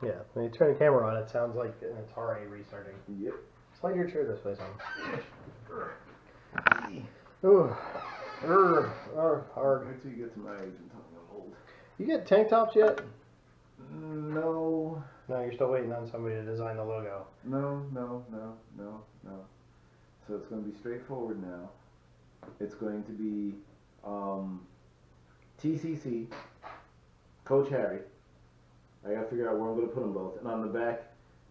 Yeah, when you turn the camera on, it sounds like an Atari restarting. Yep. Slide your chair this way, son. Ooh. Hard. Wait till you get to my age and tell me I'm old. You get tank tops yet? No. No, you're still waiting on somebody to design the logo. No. So it's going to be straightforward now. It's going to be TCC, Coach Harry. I got to figure out where I'm going to put them both. And on the back,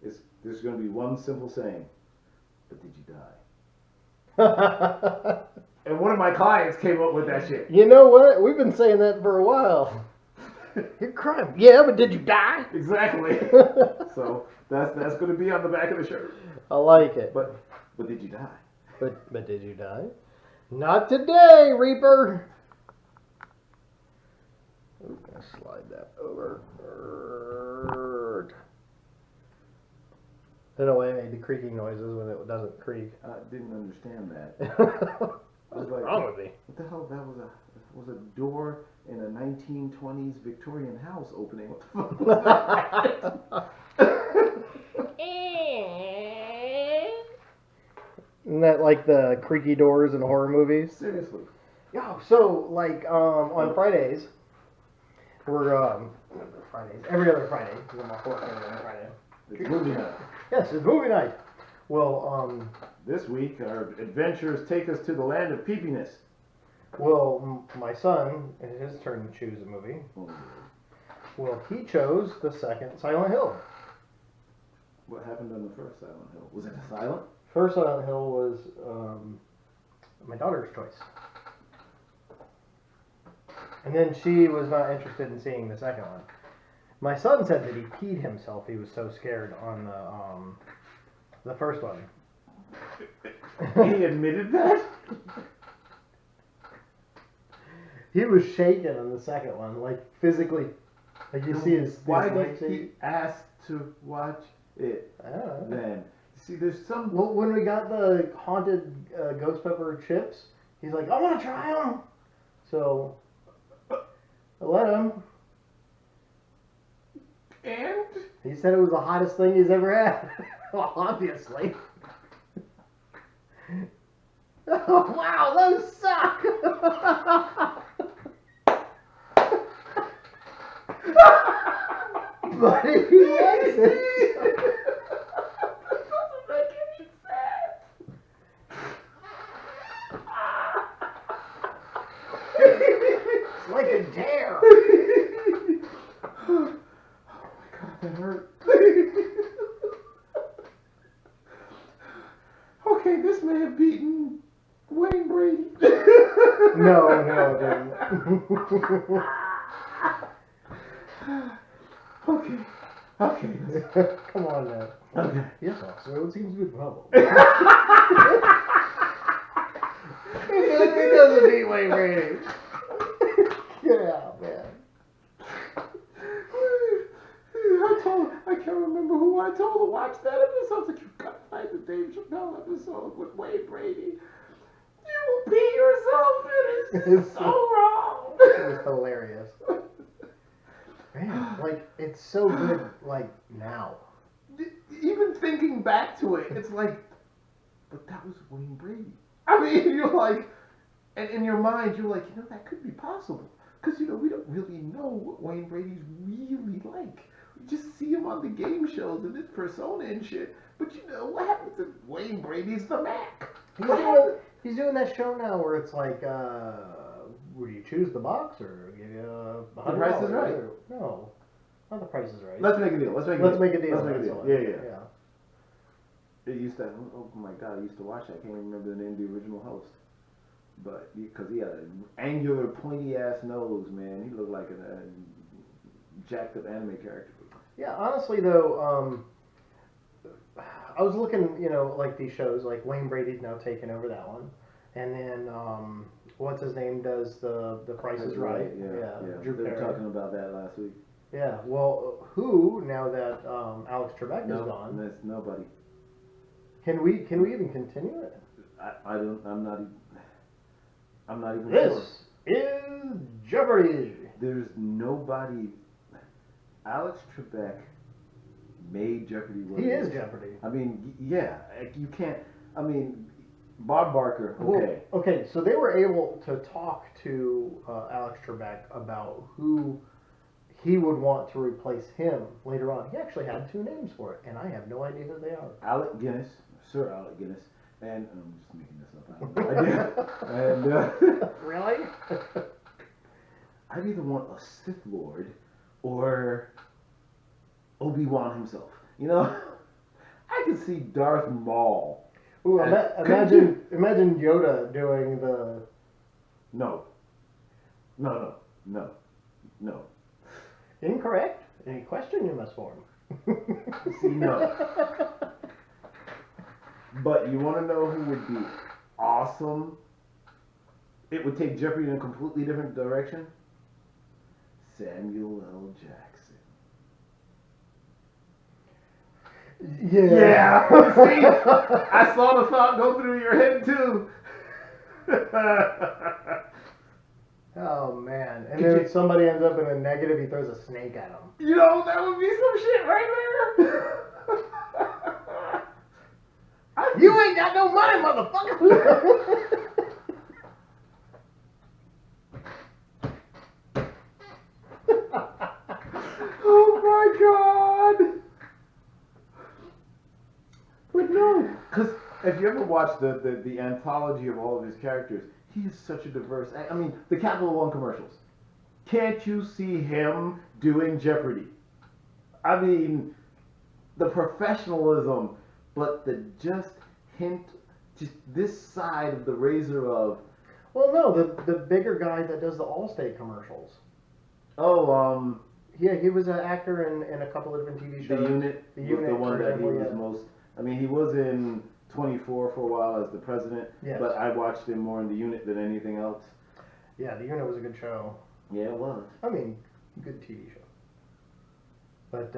there's going to be one simple saying, but did you die? And one of my clients came up with that shit. You know what? We've been saying that for a while. You're crying. Yeah, but did you die? Exactly. So that's going to be on the back of the shirt. I like it. But did you die? But did you die? Not today, Reaper. Ooh, gonna slide that over. In a way, it made the creaking noises when it doesn't creak. I didn't understand that. I was What's like, wrong with me? what the hell? That was a door in a 1920s Victorian house opening. What the fuck was that? Isn't that like the creaky doors in horror movies? Seriously. Yeah. So like on Fridays, we're Fridays every other Friday. We're my fourth every other Friday. It's movie night. Yes, it's movie night. Well, This week, our adventures take us to the land of peepiness. well, my son, it's his turn to choose a movie. Well, he chose the second Silent Hill. What happened on the first Silent Hill? Was it silent? First Silent Hill was my daughter's choice. And then she was not interested in seeing the second one. My son said that he peed himself. He was so scared on the first one. He admitted that? He was shaking on the second one, like physically. Like you see his Why legs did he shake. ask to watch it I don't know. then? See, there's some... Well, when we got the haunted ghost pepper chips, he's like, I want to try them. So I let him. And? He said it was the hottest thing he's ever had. Well, obviously. Oh, wow, those suck. But he likes it. Doesn't make any sense. It's like a dare. Oh my god, that hurt. Okay, this may have beaten Wayne Brady. No, it didn't. Okay. Come on now. Okay. Yes, officer. It seems good problem. It It doesn't beat Wayne Brady. Get out, man. I can't remember who I told to watch that episode. I was like, you've got to find the Dave Chappelle episode with Wayne Brady. You will pee yourself. It is so wrong. It was hilarious. Man, like, it's so good, like, now. Even thinking back to it, it's like, but that was Wayne Brady. I mean, you're like, and in your mind, you're like, that could be possible. Because, we don't really know what Wayne Brady's really like. We just see him on the game shows and his persona and shit. But, what happens if Wayne Brady's the Mac? He's doing that show now where it's like, would you choose the box or give you $100? The Price is Right. No, not The Price is Right. Let's make a deal. Let's make a deal. Let's make a that's deal. all. Yeah. It used to, oh my god, I used to watch that. I can't even remember the name of the original host. But, because he had an angular, pointy-ass nose, man. He looked like a jacked-up anime character. Yeah, honestly, though, I was looking, like these shows, like Wayne Brady's now taken over that one. And then, what's his name does the Price is Right. Yeah. Drew They were Carey. talking about that last week. Yeah, well, who, now that Alex Trebek is gone, That's nobody. can we even continue it? I'm not even sure. This is Jeopardy! There's nobody. Alex Trebek made Jeopardy what He it is Jeopardy. I mean, yeah, you can't. I mean, Bob Barker. Okay. Well, okay, so they were able to talk to Alex Trebek about who he would want to replace him later on. He actually had 2 names for it, and I have no idea who they are. Alec Guinness, Sir Alec Guinness, and I'm just making this up. I have no idea. And Really? I'd either want a Sith Lord or Obi-Wan himself. You know, I could see Darth Maul. Ooh, imagine Yoda doing the. No. Incorrect. Any question you must form. See, no. But you want to know who would be awesome? It would take Jeopardy in a completely different direction. Samuel L. Jackson. Yeah. See, I saw the thought go through your head too. Oh man! And Could then you- if somebody ends up in a negative, he throws a snake at him. You know, that would be some shit right there. You ain't got no money, motherfucker. Oh my god! But no, because if you ever watch the anthology of all of his characters, he is such a diverse. I mean, the Capital One commercials. Can't you see him doing Jeopardy? I mean, the professionalism, but the just hint, just this side of the razor of. Well, no, the bigger guy that does the Allstate commercials. Oh, Yeah, he was an actor in a couple of different TV shows. The Unit The was Unit, the one for that he example, was yeah. most. I mean, he was in 24 for a while as the president, Yes. but I watched him more in The Unit than anything else. Yeah, The Unit was a good show. Yeah, it was. I mean, good TV show. But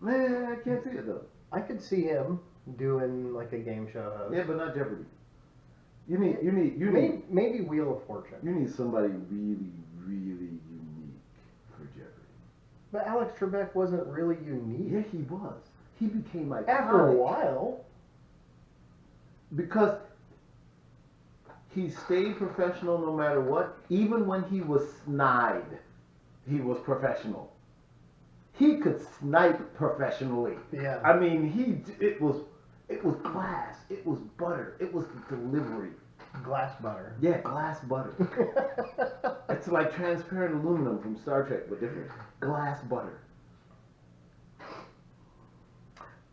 Man, I can't see it though. I could see him doing like a game show host. Yeah, but not Jeopardy. You need Maybe Wheel of Fortune. you need somebody really, really unique for Jeopardy. But Alex Trebek wasn't really Yeah, unique. he was. He became iconic After a while. because he stayed professional no matter what. Even when he was snide, he was professional. He could snipe professionally. Yeah. I mean, it was glass. It was butter. It was the delivery. Glass butter. Yeah, glass butter. It's like transparent aluminum from Star Trek, but different. Glass butter.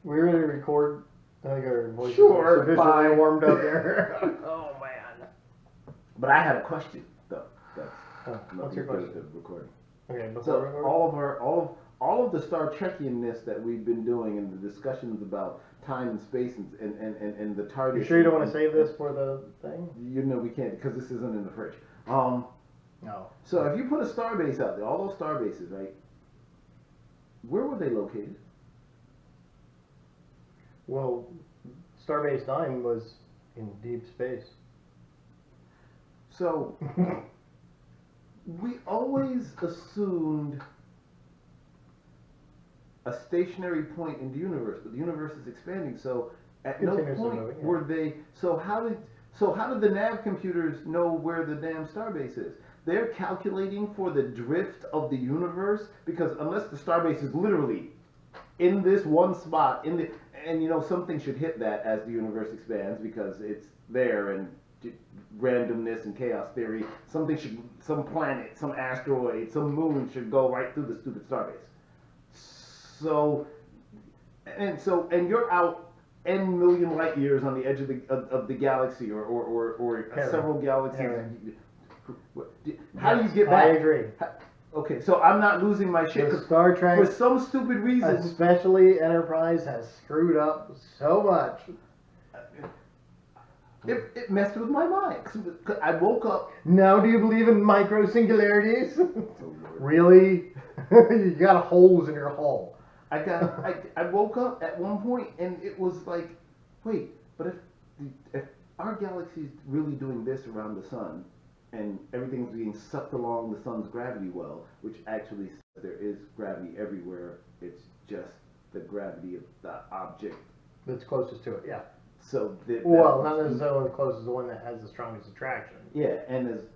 We ready to record? I think our voices Sure, are sufficiently fine. warmed up here. Oh man. But I had a question though. That's What's your question? The recording. Okay, before So we record? all of the Star Trekianness that we've been doing and the discussions about time and space and the TARDIS. You sure you don't want to save this for the thing? You know we can't because this isn't in the fridge. No. So if you put a star base out there, all those star bases, right? Where were they located? Well, Starbase 9 was in deep space. So we always assumed a stationary point in the universe, but the universe is expanding. So at no Continuously point moving, yeah. were they. So how did the nav computers know where the damn starbase is? They're calculating for the drift of the universe because unless the starbase is literally in this one spot and you know something should hit that as the universe expands because it's there and randomness and chaos theory, some planet, some asteroid, some moon should go right through the stupid starbase. So you're out n million light years on the edge of the galaxy or several galaxies. How do you get back? I agree. Okay, so I'm not losing my shit The 'cause Star Trek, for some stupid reason. especially Enterprise, has screwed up so much. It messed with my mind. 'Cause I woke up. Now do you believe in micro singularities? Really? You got holes in your hull. I woke up at one point and it was like, wait, but if our galaxy is really doing this around the sun, and everything's being sucked along the sun's gravity well, which actually says there is gravity everywhere, it's just the gravity of the object. That's closest to it, yeah. So Well, not necessarily the closest, the one that has the strongest attraction. Yeah,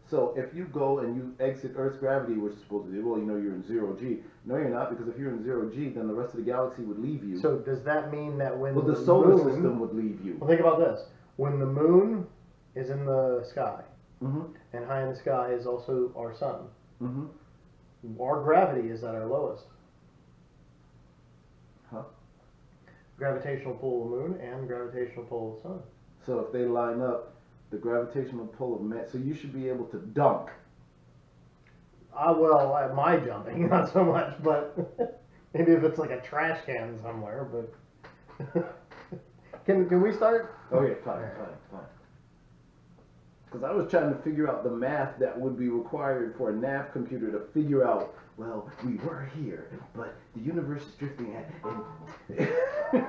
so if you go and you exit Earth's gravity, which is supposed to be, well, you're in 0G. No, you're not, because if you're in 0G, then the rest of the galaxy would leave you. So does that mean that when the solar system would leave you? Well, think about this. When the moon is in the sky, Mm-hmm. and high in the sky is also our sun, Mm-hmm. our gravity is at our lowest. Huh? Gravitational pull of the moon and gravitational pull of the sun. So if they line up, the gravitational pull of man, so you should be able to dunk. Well, at my jumping, not so much, but maybe if it's like a trash can somewhere, but can we start? Oh yeah, fine. Because I was trying to figure out the math that would be required for a nav computer to figure out, well, we were here, but the universe is drifting at, and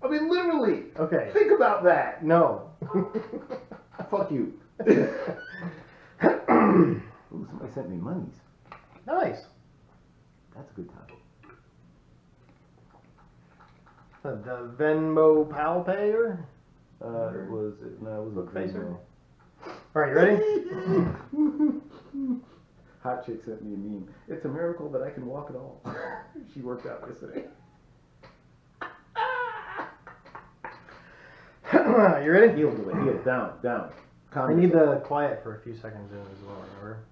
I mean, literally. Okay. Think about that. No. Fuck you. Ooh, somebody sent me monies. Nice. That's a good topic. The Venmo Pal Payer? It was a Facer? Venmo. All right, you ready? Hot chick sent me a meme. It's a miracle that I can walk at all. She worked out yesterday. You ready? Heel to it. Heel. Down. I need the quiet for a few seconds in as well, remember?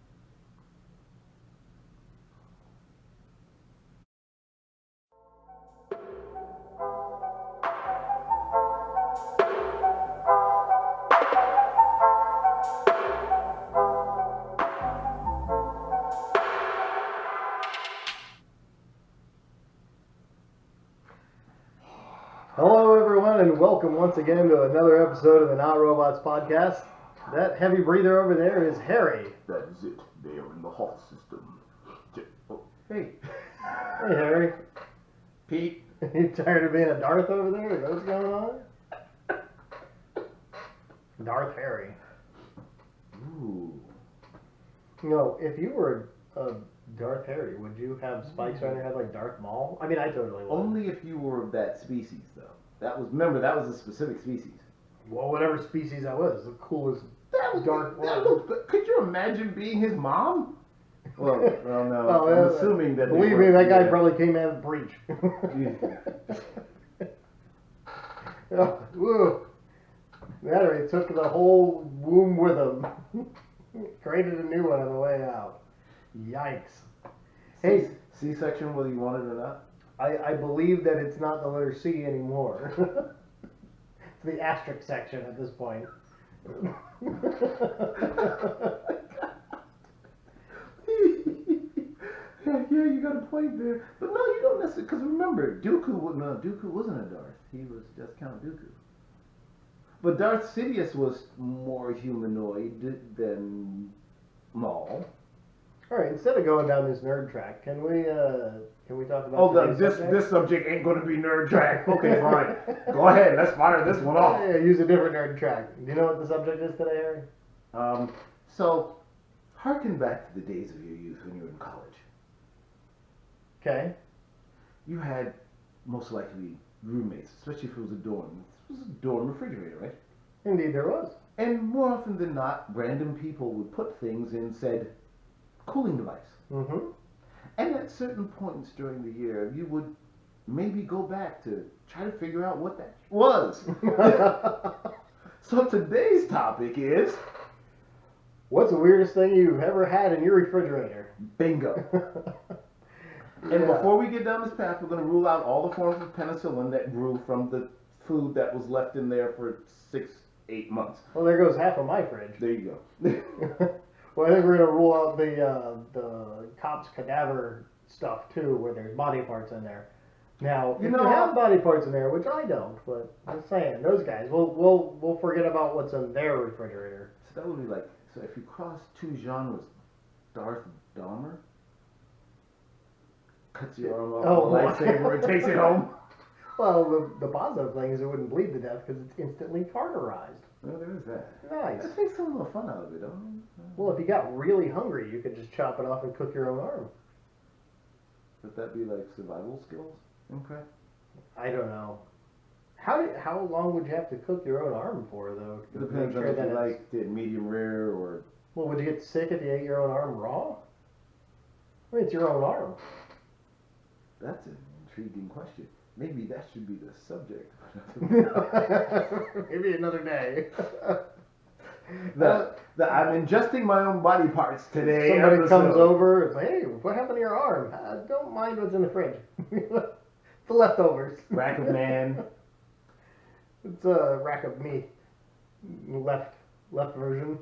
Hello, everyone, and welcome once again to another episode of the Not Robots Podcast. That heavy breather over there is Harry. That is it. They are in the hall system. Oh, hey. Hey, Harry. Pete. You tired of being a Darth over there? Is that what's going on? Darth Harry. Ooh. No, if you were a Darth Harry, would you have spikes on your head like Darth Maul? I mean, I totally would. Only if you were of that species, though. Remember, that was a specific species. Well, whatever species that was, the coolest Darth Maul. That looked good. Could you imagine being his mom? Well, no. Oh, I'm yeah, assuming that. Believe me, that guy probably came out of the breach. Oh, whoa. That or he took the whole womb with him. Created a new one on the way out. Yikes. Hey, C-section, whether you want it or not. I believe that it's not the letter C anymore. It's the asterisk section at this point. Yeah, you got a point there. But no, you don't necessarily, because remember, Dooku wasn't a Darth. He was just Count Dooku. But Darth Sidious was more humanoid than Maul. All right, instead of going down this nerd track, can we talk about this subject ain't going to be nerd track. Okay, fine. Go ahead, let's fire this one off. Yeah, use a different nerd track. Do you know what the subject is today, Harry? So, harken back to the days of your youth when you were in college. Okay. You had most likely roommates, especially if it was a dorm. This was a dorm refrigerator, right? Indeed, there was. And more often than not, random people would put things in said cooling device. Mm-hmm. And at certain points during the year, you would maybe go back to try to figure out what that was. So today's topic is... What's the weirdest thing you've ever had in your refrigerator? Bingo. And before we get down this path, we're going to rule out all the forms of penicillin that grew from the food that was left in there for 6-8 months. Well, there goes half of my fridge. There you go. Well, I think we're going to rule out the cop's cadaver stuff, too, where there's body parts in there. Now, if you have body parts in there, which I don't, but I'm just saying, those guys, we'll forget about what's in their refrigerator. So that would be like, so if you cross two genres, Darth Dahmer cuts your arm off with a lightsaber and takes it home. Well, the positive thing is it wouldn't bleed to death because it's instantly cauterized. Well, there is that. Nice. That takes some little fun out of it, don't it? Well, if you got really hungry, you could just chop it off and cook your own arm. Would that be like survival skills and crap? I don't know. How long would you have to cook your own arm for, though? To Depends make on if that you it's- liked it medium rare or. Well, would you get sick if you ate your own arm raw? I mean, it's your own arm. That's an intriguing question. Maybe that should be the subject. Maybe another day. I'm ingesting my own body parts today. Somebody episode. comes over, it's like, hey, what happened to your arm? Don't mind what's in the fridge. It's the leftovers. Rack of man. It's a rack of me. Left version.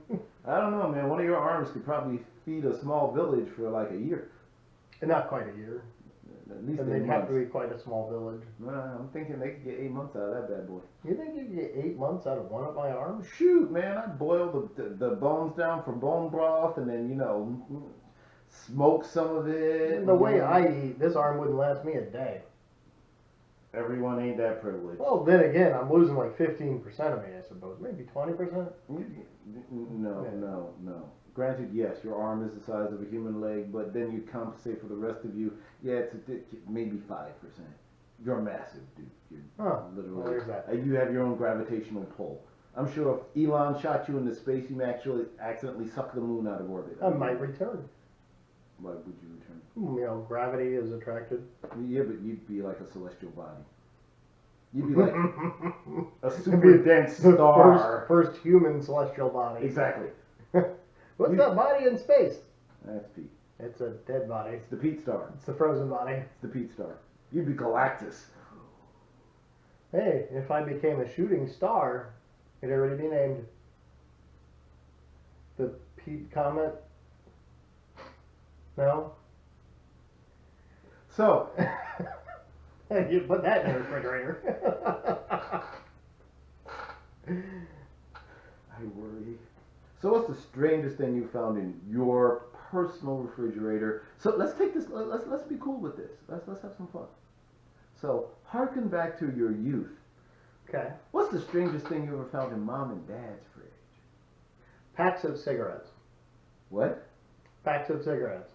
I don't know, man. One of your arms could probably feed a small village for like a year. Not quite a year. At least And 8 they'd have months. to be quite a small village. I'm thinking they could get 8 months out of that bad boy. You think you could get 8 months out of one of my arms? Shoot, man, I'd boil the bones down for bone broth and then, smoke some of it. The way I eat, this arm wouldn't last me a day. Everyone ain't that privileged. Well, then again, I'm losing like 15% of me, I suppose. Maybe 20%? No. Granted, yes, your arm is the size of a human leg, but then you compensate for the rest of you. Yeah, it's maybe 5%. You're massive, dude. You're literally. Well, there's that. You have your own gravitational pull. I'm sure if Elon shot you into space, you may actually accidentally suck the moon out of orbit. I might return. Why would you return? You know, gravity is attracted. Yeah, but you'd be like a celestial body. You'd be like a super dense The star. first human celestial body. Exactly. What's that body in space? That's Pete. It's a dead body. It's the Pete star. It's the frozen body. It's the Pete star. You'd be Galactus. Hey, if I became a shooting star, it'd already be named the Pete Comet. No? So, You put that in the refrigerator. I worry. So what's the strangest thing you found in your personal refrigerator? So let's take this. Let's be cool with this. Let's have some fun. So harken back to your youth. Okay. What's the strangest thing you ever found in mom and dad's fridge? Packs of cigarettes. What? Packs of cigarettes.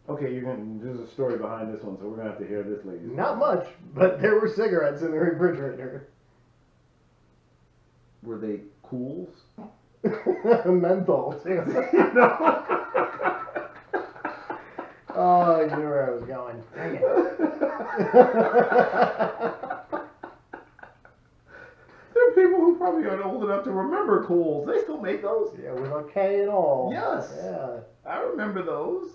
Okay, there's a story behind this one, so we're gonna have to hear this, ladies. Not much, but there were cigarettes in the refrigerator. Were they cools? Menthol. No. Oh, you knew where I was going. Dang it. There are people who probably aren't old enough to remember cools. They still make those. Yeah, with a K and all. Yes. Yeah. I remember those.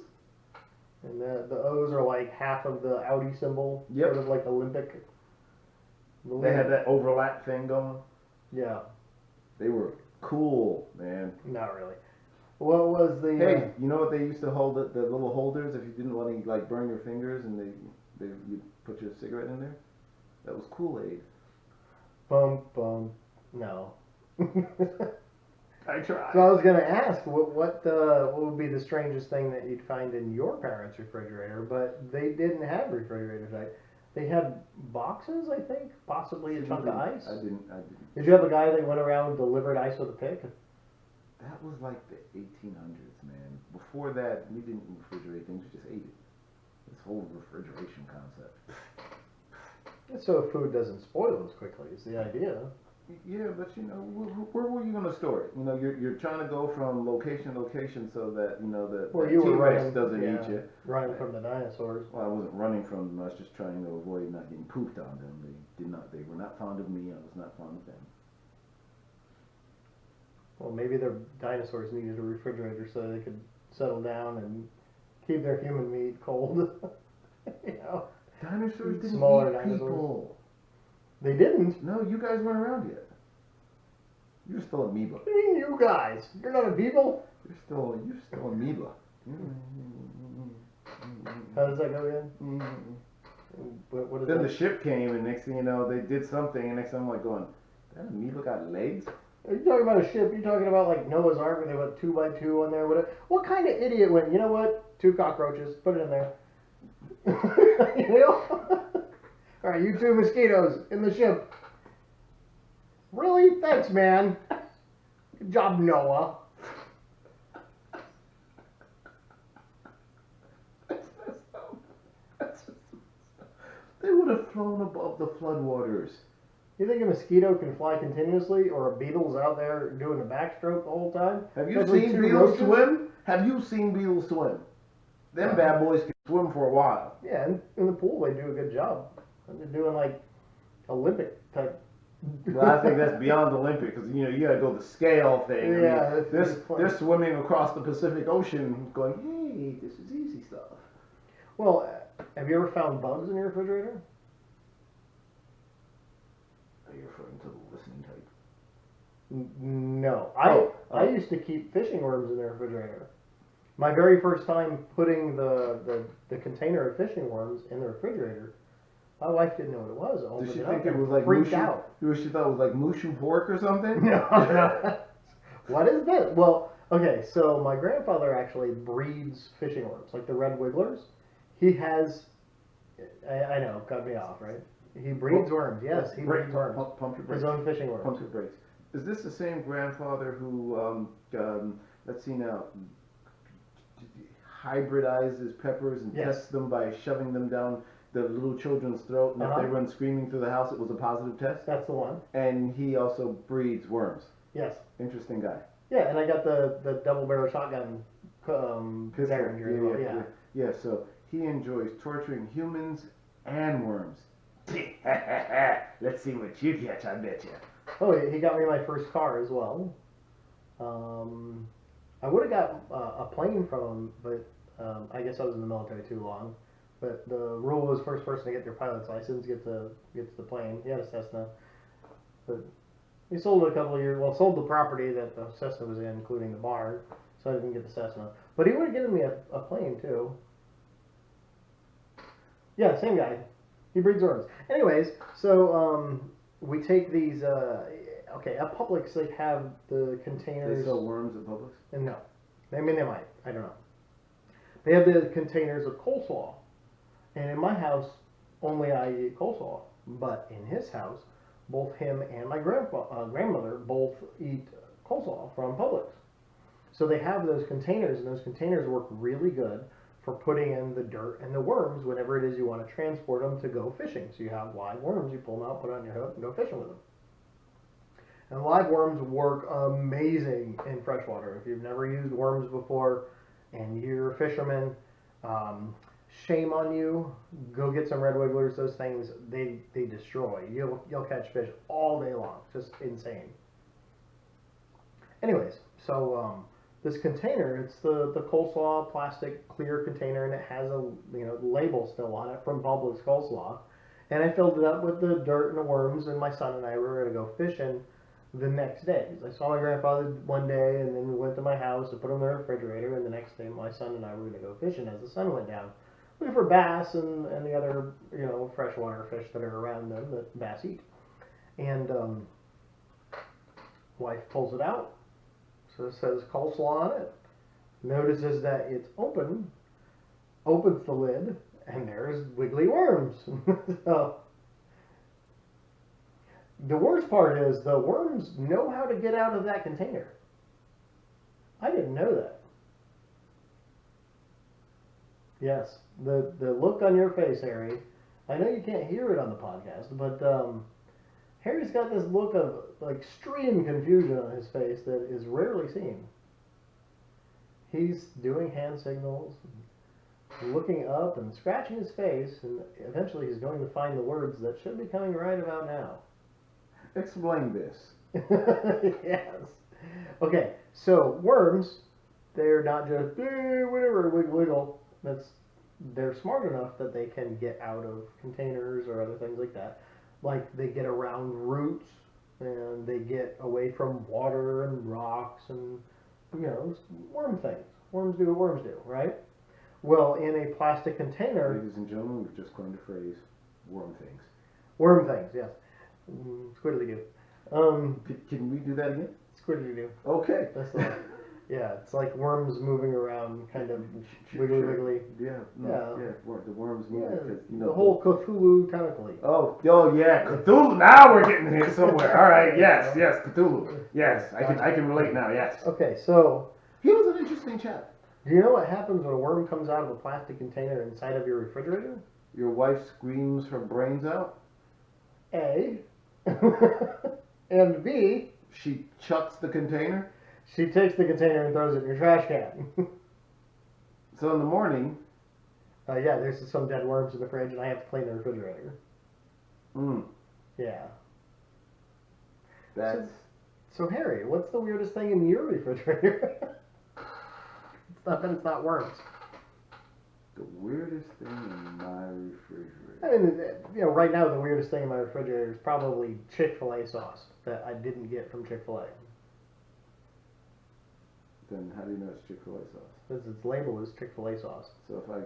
And the O's are like half of the Audi symbol. Yep. Sort of like Olympic. They had that overlap thing going. Yeah. They were cool, man. Not really. What was the... Hey, you know what they used to hold the little holders if you didn't want to like burn your fingers and you put your cigarette in there? That was Kool-Aid. Bum, bum. No. I tried. So I was going to ask, what would be the strangest thing that you'd find in your parents' refrigerator, but they didn't have refrigerators. They had boxes, I think, possibly a chunk of ice. I didn't. Did you have a guy that went around and delivered ice with a pick? That was like the 1800s, man. Before that, we didn't refrigerate things, we just ate it. This whole refrigeration concept. So food doesn't spoil as quickly is the idea. Yeah, but where were you going to store it? You're trying to go from location to location so that, Well, the you were T-Rex running, doesn't eat you. running from the dinosaurs. Well, I wasn't running from them. I was just trying to avoid not getting pooped on them. They were not fond of me. I was not fond of them. Well, maybe their dinosaurs needed a refrigerator so they could settle down and keep their human meat cold. You know, Dinosaurs didn't Smaller eat dinosaurs. people. they didn't. No, you guys weren't around yet. You're still amoeba. What do you mean, you guys? You're not a people. You're still amoeba. How does that go again? What is Then that? the ship came, and next thing you know, they did something, and next thing I'm like going, that amoeba got legs? Are you talking about a ship? You're talking about like Noah's Ark where they went 2x2 on there? What kind of idiot went, you know what? 2 cockroaches, put it in there. You know? Alright, you 2 mosquitoes in the ship. Really? Thanks, man. Good job, Noah. They would have flown above the floodwaters. You think a mosquito can fly continuously, or a beetle's out there doing a backstroke the whole time? Have you Especially seen two beetles roaches? swim? Have you seen beetles swim? Them Yeah. bad boys can swim for a while. Yeah, and in the pool they do a good job. They're doing like Olympic type. Well, I think that's beyond Olympic because you gotta go the scale thing. Yeah, I mean, it's funny. they're swimming across the Pacific Ocean, going, "Hey, this is easy stuff." Well, have you ever found bugs in your refrigerator? Are you referring to the listening type? No. Oh. I used to keep fishing worms in the refrigerator. My very first time putting the container of fishing worms in the refrigerator, my wife didn't know what it was. Did Opened she it think up it and was like freaked mushu? out. She thought it was like mushu pork or something? No, no. What is this? Well, okay, so my grandfather actually breeds fishing worms, like the red wigglers. He has, I know, cut me off, right? He breeds worms, yes, he breeds worms. Pump your brakes. His own fishing worms. Pump your brakes. Is this the same grandfather who, let's see now, hybridizes peppers and Yes. tests them by shoving them down the little children's throat, and if they run screaming through the house, it was a positive test? That's the one. And he also breeds worms. Yes. Interesting guy. Yeah, and I got the double barrel shotgun Derringer as well. Yeah. Yeah, so he enjoys torturing humans and worms. Let's see what you catch, I bet you. Oh, he got me my first car as well. I would have got a plane from him, but I guess I was in the military too long. But the rule was first person to get their pilot's license gets the plane. He had a Cessna, but he sold it a couple of years. Well, sold the property that the Cessna was in, including the barn, so I didn't get the Cessna. But he would have given me a plane too. Yeah, same guy. He breeds worms. Anyways, so we take these. Okay, at Publix they have the containers. They sell worms at Publix? No, I mean they might. I don't know. They have the containers of coleslaw, and in my house only I eat coleslaw. But in his house, both him and my grandmother both eat coleslaw from Publix. So they have those containers, and those containers work really good for putting in the dirt and the worms whenever it is you want to transport them to go fishing. So you have live worms, you pull them out, put it on your hook, and go fishing with them. And live worms work amazing in freshwater. If you've never used worms before and you're a fisherman, shame on you. Go get some red wigglers. Those things, they destroy. You'll catch fish all day long. Just insane. Anyways, so this container, it's the coleslaw plastic clear container, and it has a label still on it from Publix coleslaw. And I filled it up with the dirt and the worms, and my son and I were going to go fishing the next day. I saw my grandfather one day, and then we went to my house and put them in the refrigerator, and the next day my son and I were going to go fishing as the sun went down. Looking for bass and the other, freshwater fish that are around them that bass eat. And wife pulls it out. So it says coleslaw on it. Notices that it's open. Opens the lid, and there's wiggly worms. So the worst part is the worms know how to get out of that container. I didn't know that. Yes, the look on your face, Harry. I know you can't hear it on the podcast, but Harry's got this look of extreme confusion on his face that is rarely seen. He's doing hand signals, looking up and scratching his face, and eventually he's going to find the words that should be coming right about now. Explain this. Yes. Okay, so worms, they're not just whatever wiggle. They're smart enough that they can get out of containers or other things like that. Like they get around roots and they get away from water and rocks and worm things. Worms do what worms do, right? Well, in a plastic container. Ladies and gentlemen, we've just coined the phrase worm things. Worm things, yes. Squiddly do. Can we do that again? Squiddly do. Okay. That's the yeah, it's like worms moving around, kind of wiggly wiggly. Yeah. The worms move. Yeah, the whole Cthulhu tentacly. Oh yeah, Cthulhu. Now we're getting here somewhere. All right. Yes, Cthulhu. Yes, I can relate now. Yes. Okay, so he was an interesting chap. Do you know what happens when a worm comes out of a plastic container inside of your refrigerator? Your wife screams her brains out. A. And B. She chucks the container. She takes the container and throws it in your trash can. So in the morning. Yeah, there's some dead worms in the fridge, and I have to clean the refrigerator. Yeah. That's. So Harry, what's the weirdest thing in your refrigerator? It's not that it's not worms. The weirdest thing in my refrigerator. I mean, right now the weirdest thing in my refrigerator is probably Chick-fil-A sauce that I didn't get from Chick-fil-A. Then how do you know it's Chick-fil-A sauce? Because its label is Chick-fil-A sauce. So if I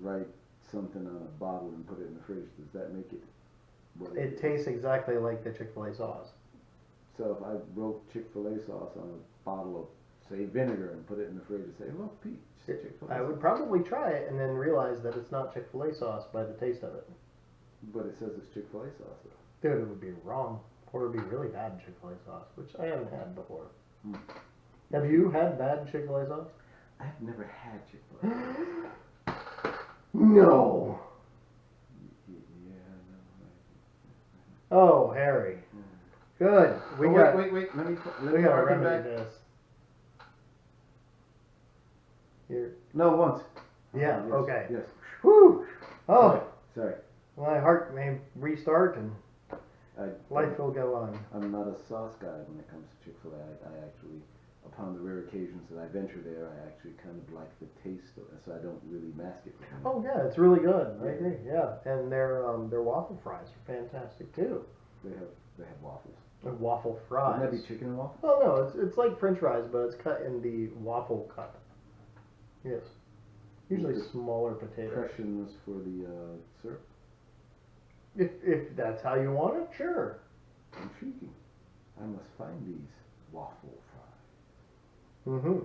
write something on a bottle and put it in the fridge, does that make it what it is? Tastes exactly like the Chick-fil-A sauce. So if I wrote Chick-fil-A sauce on a bottle of, say, vinegar and put it in the fridge and say, look, Pete, it's Chick-fil-A I sauce. would probably try it and then realize that it's not Chick-fil-A sauce by the taste of it. But it says it's Chick-fil-A sauce, though. Dude, it would be wrong. Or it would be really bad Chick-fil-A sauce, which I haven't had before. Have you had bad Chick-fil-A sauce? I've never had Chick-fil-A sauce. No! Yeah, Oh, Harry. Good. Wait. Let me We gotta harken remedy back. this. Here. No, once. Yeah, Yes, okay. Yes. Whew! Oh, Sorry. my heart may restart and I, life will go on. I'm not a sauce guy when it comes to Chick-fil-A. I actually, upon the rare occasions that I venture there, I actually kind of like the taste of it, so I don't really mask it. Oh yeah, it's really good. I agree. Yeah, and their waffle fries are fantastic too. They have waffles. And waffle fries. Wouldn't that be chicken and waffles? Oh no, it's like French fries, but it's cut in the waffle cut. Yes. Usually With smaller potatoes. Impressions for the syrup. If that's how you want it, sure. Intriguing. I must find these waffle fries. Mm-hmm.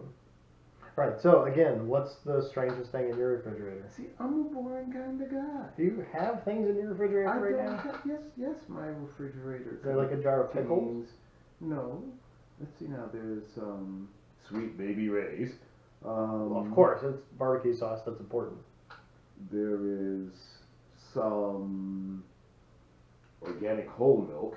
Right, so again, what's the strangest thing in your refrigerator? See, I'm a boring kind of guy. Do you have things in your refrigerator I right don't now? have, yes, my refrigerator. Is there like a jar of pickles? contains- No. Let's see now, there's Sweet Baby Ray's. Well, of course, it's barbecue sauce, that's important. There is some organic whole milk.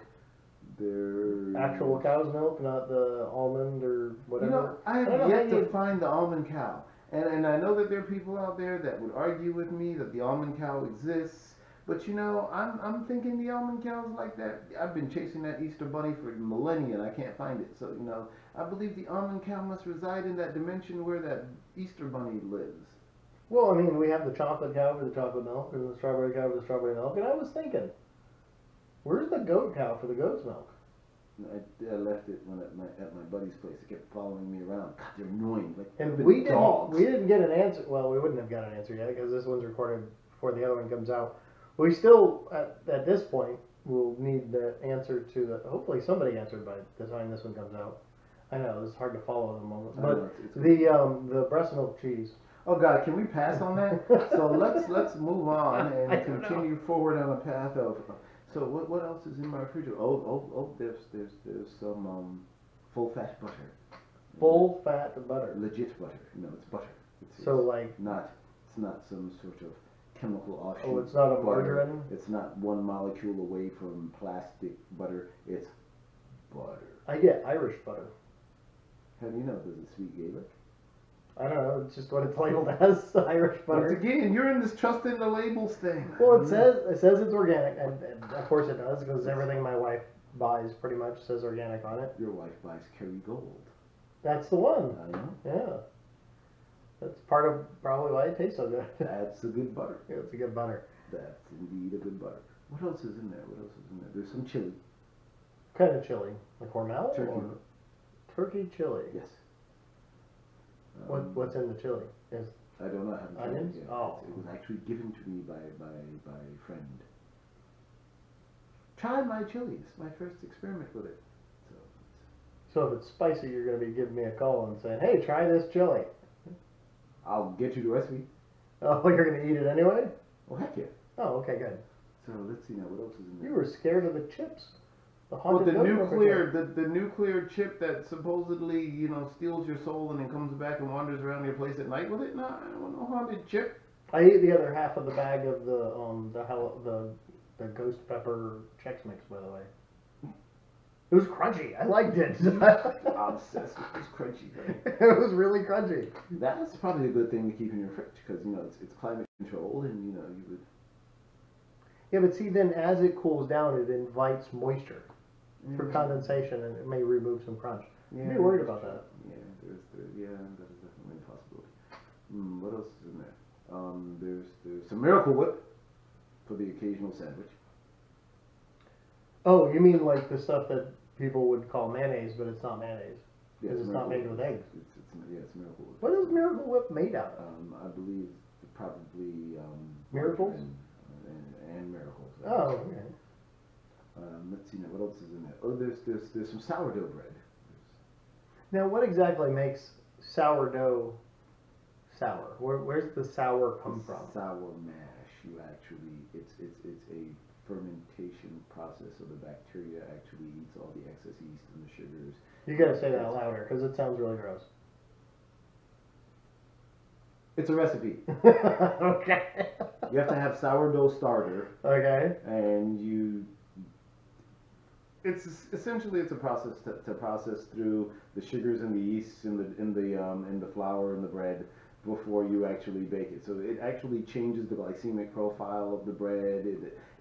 There's Actual cow's milk, not the almond or whatever. You know, I I don't have know yet how to you- find the almond cow. And I know that there are people out there that would argue with me that the almond cow exists. But you know, I'm thinking the almond cow is like that. I've been chasing that Easter bunny for millennia and I can't find it. So, you know, I believe the almond cow must reside in that dimension where that Easter bunny lives. Well, I mean, we have the chocolate cow for the chocolate milk and the strawberry cow for the strawberry milk. And I was thinking, where's the goat cow for the goat's milk? I left it when at my buddy's place. It kept following me around. God, they're annoying. Like And they're we dogs. didn't get an answer. Well, we wouldn't have got an answer yet because this one's recorded before the other one comes out. We still, at this point, will need the answer to the. Hopefully, somebody answered by the time this one comes out. I know it's hard to follow at the moment, I but know, it's the breast milk cheese. Oh God, can we pass on that? So let's move on I and don't know. continue forward on a path of. So what else is in my refrigerator? Oh, there's some full fat butter. Full fat butter. Legit butter. No, it's butter. It's So like, it's not some sort of chemical offshoot. oh, it's not a butter. margarine. It's not one molecule away from plastic butter. It's butter. I get Irish butter. How do you know? Does it speak Gaelic? I don't know. It's just what it's labeled as, Irish butter. Once again, you're in this trust in the labels thing. Well, it says it's organic, and of course it does, because everything my wife buys pretty much says organic on it. Your wife buys Kerrygold. That's the one. I know. Yeah. That's part of probably why it tastes so good. That's a good butter. Yeah, it's a good butter. That's indeed a good butter. What else is in there? There's some chili. What kind of chili? Like Hormel? Turkey. Or turkey chili. Yes. What's in the chili? Is I don't know. I haven't tried it onions? yet. Oh. It was actually given to me by a friend. Try my chili. It's my first experiment with it. so if it's spicy, you're going to be giving me a call and saying, "Hey, try this chili." I'll get you the recipe. Oh, you're going to eat it anyway? Oh heck yeah. Oh, okay, good. So let's see now. What else is in there? You were scared of the chips. The Well, haunted the goat nuclear, the nuclear chip that supposedly, steals your soul and then comes back and wanders around your place at night with it? No, I don't want no haunted chip. I ate the other half of the bag of the ghost pepper Chex Mix, by the way. It was crunchy. I liked it. I'm obsessed with this crunchy thing. It was really crunchy. That's probably a good thing to keep in your fridge because it's climate controlled and you would. Yeah, but see, then as it cools down, it invites moisture for condensation, and it may remove some crunch. Yeah, Be worried about that. Yeah, that is definitely a possibility. What else is in there? There's some Miracle Whip for the occasional sandwich. Oh, you mean like the stuff that people would call mayonnaise, but it's not mayonnaise because it's not made with eggs. It's Miracle Whip. What is Miracle Whip made out of? I believe probably Miracles and miracles. Oh, okay. Let's see now. What else is in there? Oh, there's some sourdough bread. Now, what exactly makes sourdough sour? Where's the sour come from? Sour mash. It's a fermentation process, so the bacteria actually eats all the excess yeast and the sugars. You gotta say that louder because it sounds really gross. It's a recipe. Okay. You have to have sourdough starter. Okay. And it's essentially a process to process through the sugars and the yeast in the flour and the bread before you actually bake it. So it actually changes the glycemic profile of the bread.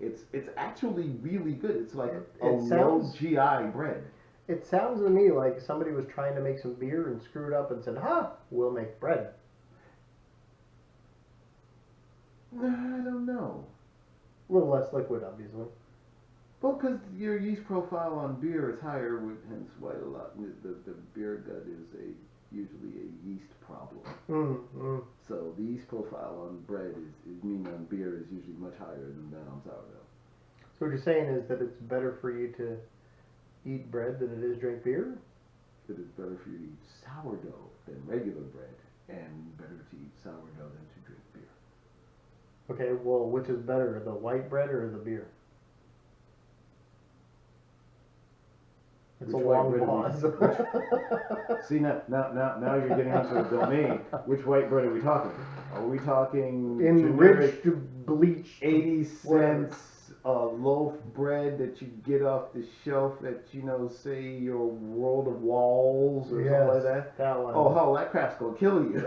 It's actually really good. It's like a low GI bread. It sounds to me like somebody was trying to make some beer and screwed up and said, we'll make bread. I don't know. A little less liquid, obviously. Well, because your yeast profile on beer is higher, hence why a lot the beer gut is usually a yeast problem. So the yeast profile on bread on beer is usually much higher than that on sourdough. So what you're saying is that it's better for you to eat bread than it is drink beer? It is better for you to eat sourdough than regular bread, and better to eat sourdough than to drink beer. Okay, well, which is better, the white bread or the beer? It's a long pause. See, now you're getting into the domain. Which white bread are we talking? Are we talking enriched, bleached, 80 cents loaf bread that you get off the shelf at, say, your World of Walls or something like that? That one. Oh, hell, that crap's gonna kill you.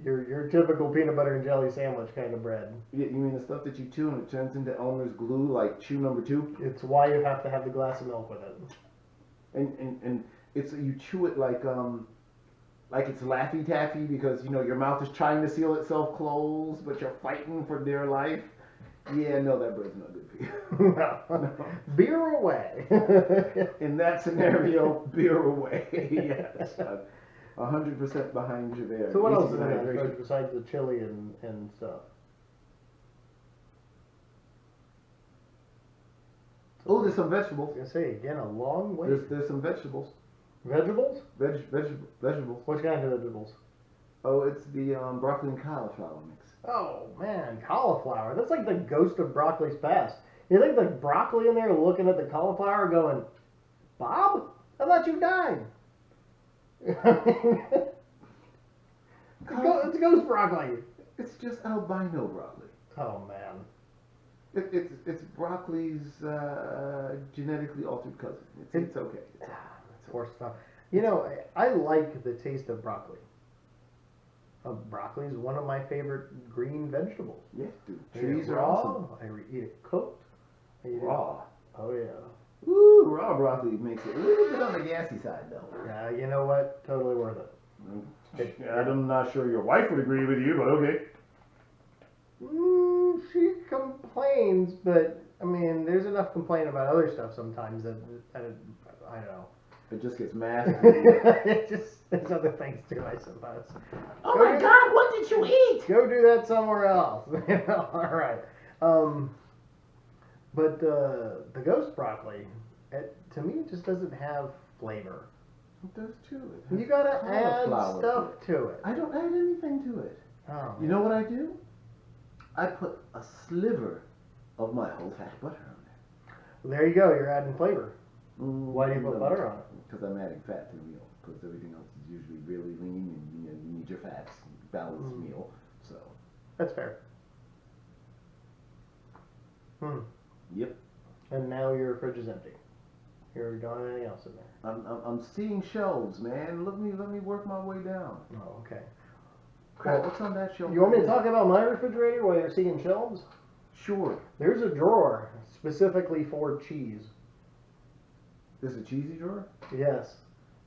Your typical peanut butter and jelly sandwich kind of bread. You mean the stuff that you chew and it turns into Elmer's glue, like chew number 2? It's why you have to have the glass of milk with it. And it's you chew it like it's Laffy Taffy because your mouth is trying to seal itself closed, but you're fighting for dear life. Yeah, no, that bread's not good for you. No. Beer away. In that scenario, beer away. Yes. 100% behind you there. So what else is in that besides the chili and stuff? Oh, there's some vegetables. I was gonna say again, a long way. There's some vegetables. Vegetables? Vegetables. What kind of vegetables? Oh, it's the broccoli and cauliflower mix. Oh man, cauliflower. That's like the ghost of broccoli's past. You think the broccoli in there looking at the cauliflower going, Bob? I thought you died. It's ghost broccoli. It's just albino broccoli. Oh man. It's broccoli's genetically altered cousin. It's okay. It's horse stuff. I like the taste of broccoli. Broccoli is one of my favorite green vegetables. Yes, dude. Trees are awesome. I eat it cooked. I eat raw. It. Oh yeah. Ooh, raw broccoli makes it a little bit on the gassy side though. Yeah, you know what? Totally worth it. I'm not sure your wife would agree with you, but okay. She complains, but I mean, there's enough complaining about other stuff sometimes that I don't know. It just gets masked. There's other things too, I suppose. Oh my God! What did you eat? Go do that somewhere else. All right. But the ghost broccoli, to me, it just doesn't have flavor. It does too. You gotta add stuff to it. I don't add anything to it. Oh. You know what I do? I put a sliver of my whole fat butter on there. Well, there you go. You're adding flavor. Why do you put butter on it? Because I'm adding fat to the meal. Because everything else is usually really lean, and you need your fats. balanced meal. So. That's fair. Yep. And now your fridge is empty. You're don't have anything else in there. I'm seeing shelves, man. Let me work my way down. Oh, okay. Crap, Well, what's on that shelf? You want me to talk about my refrigerator while you're seeing shelves? Sure. There's a drawer specifically for cheese. This is a cheesy drawer? Yes.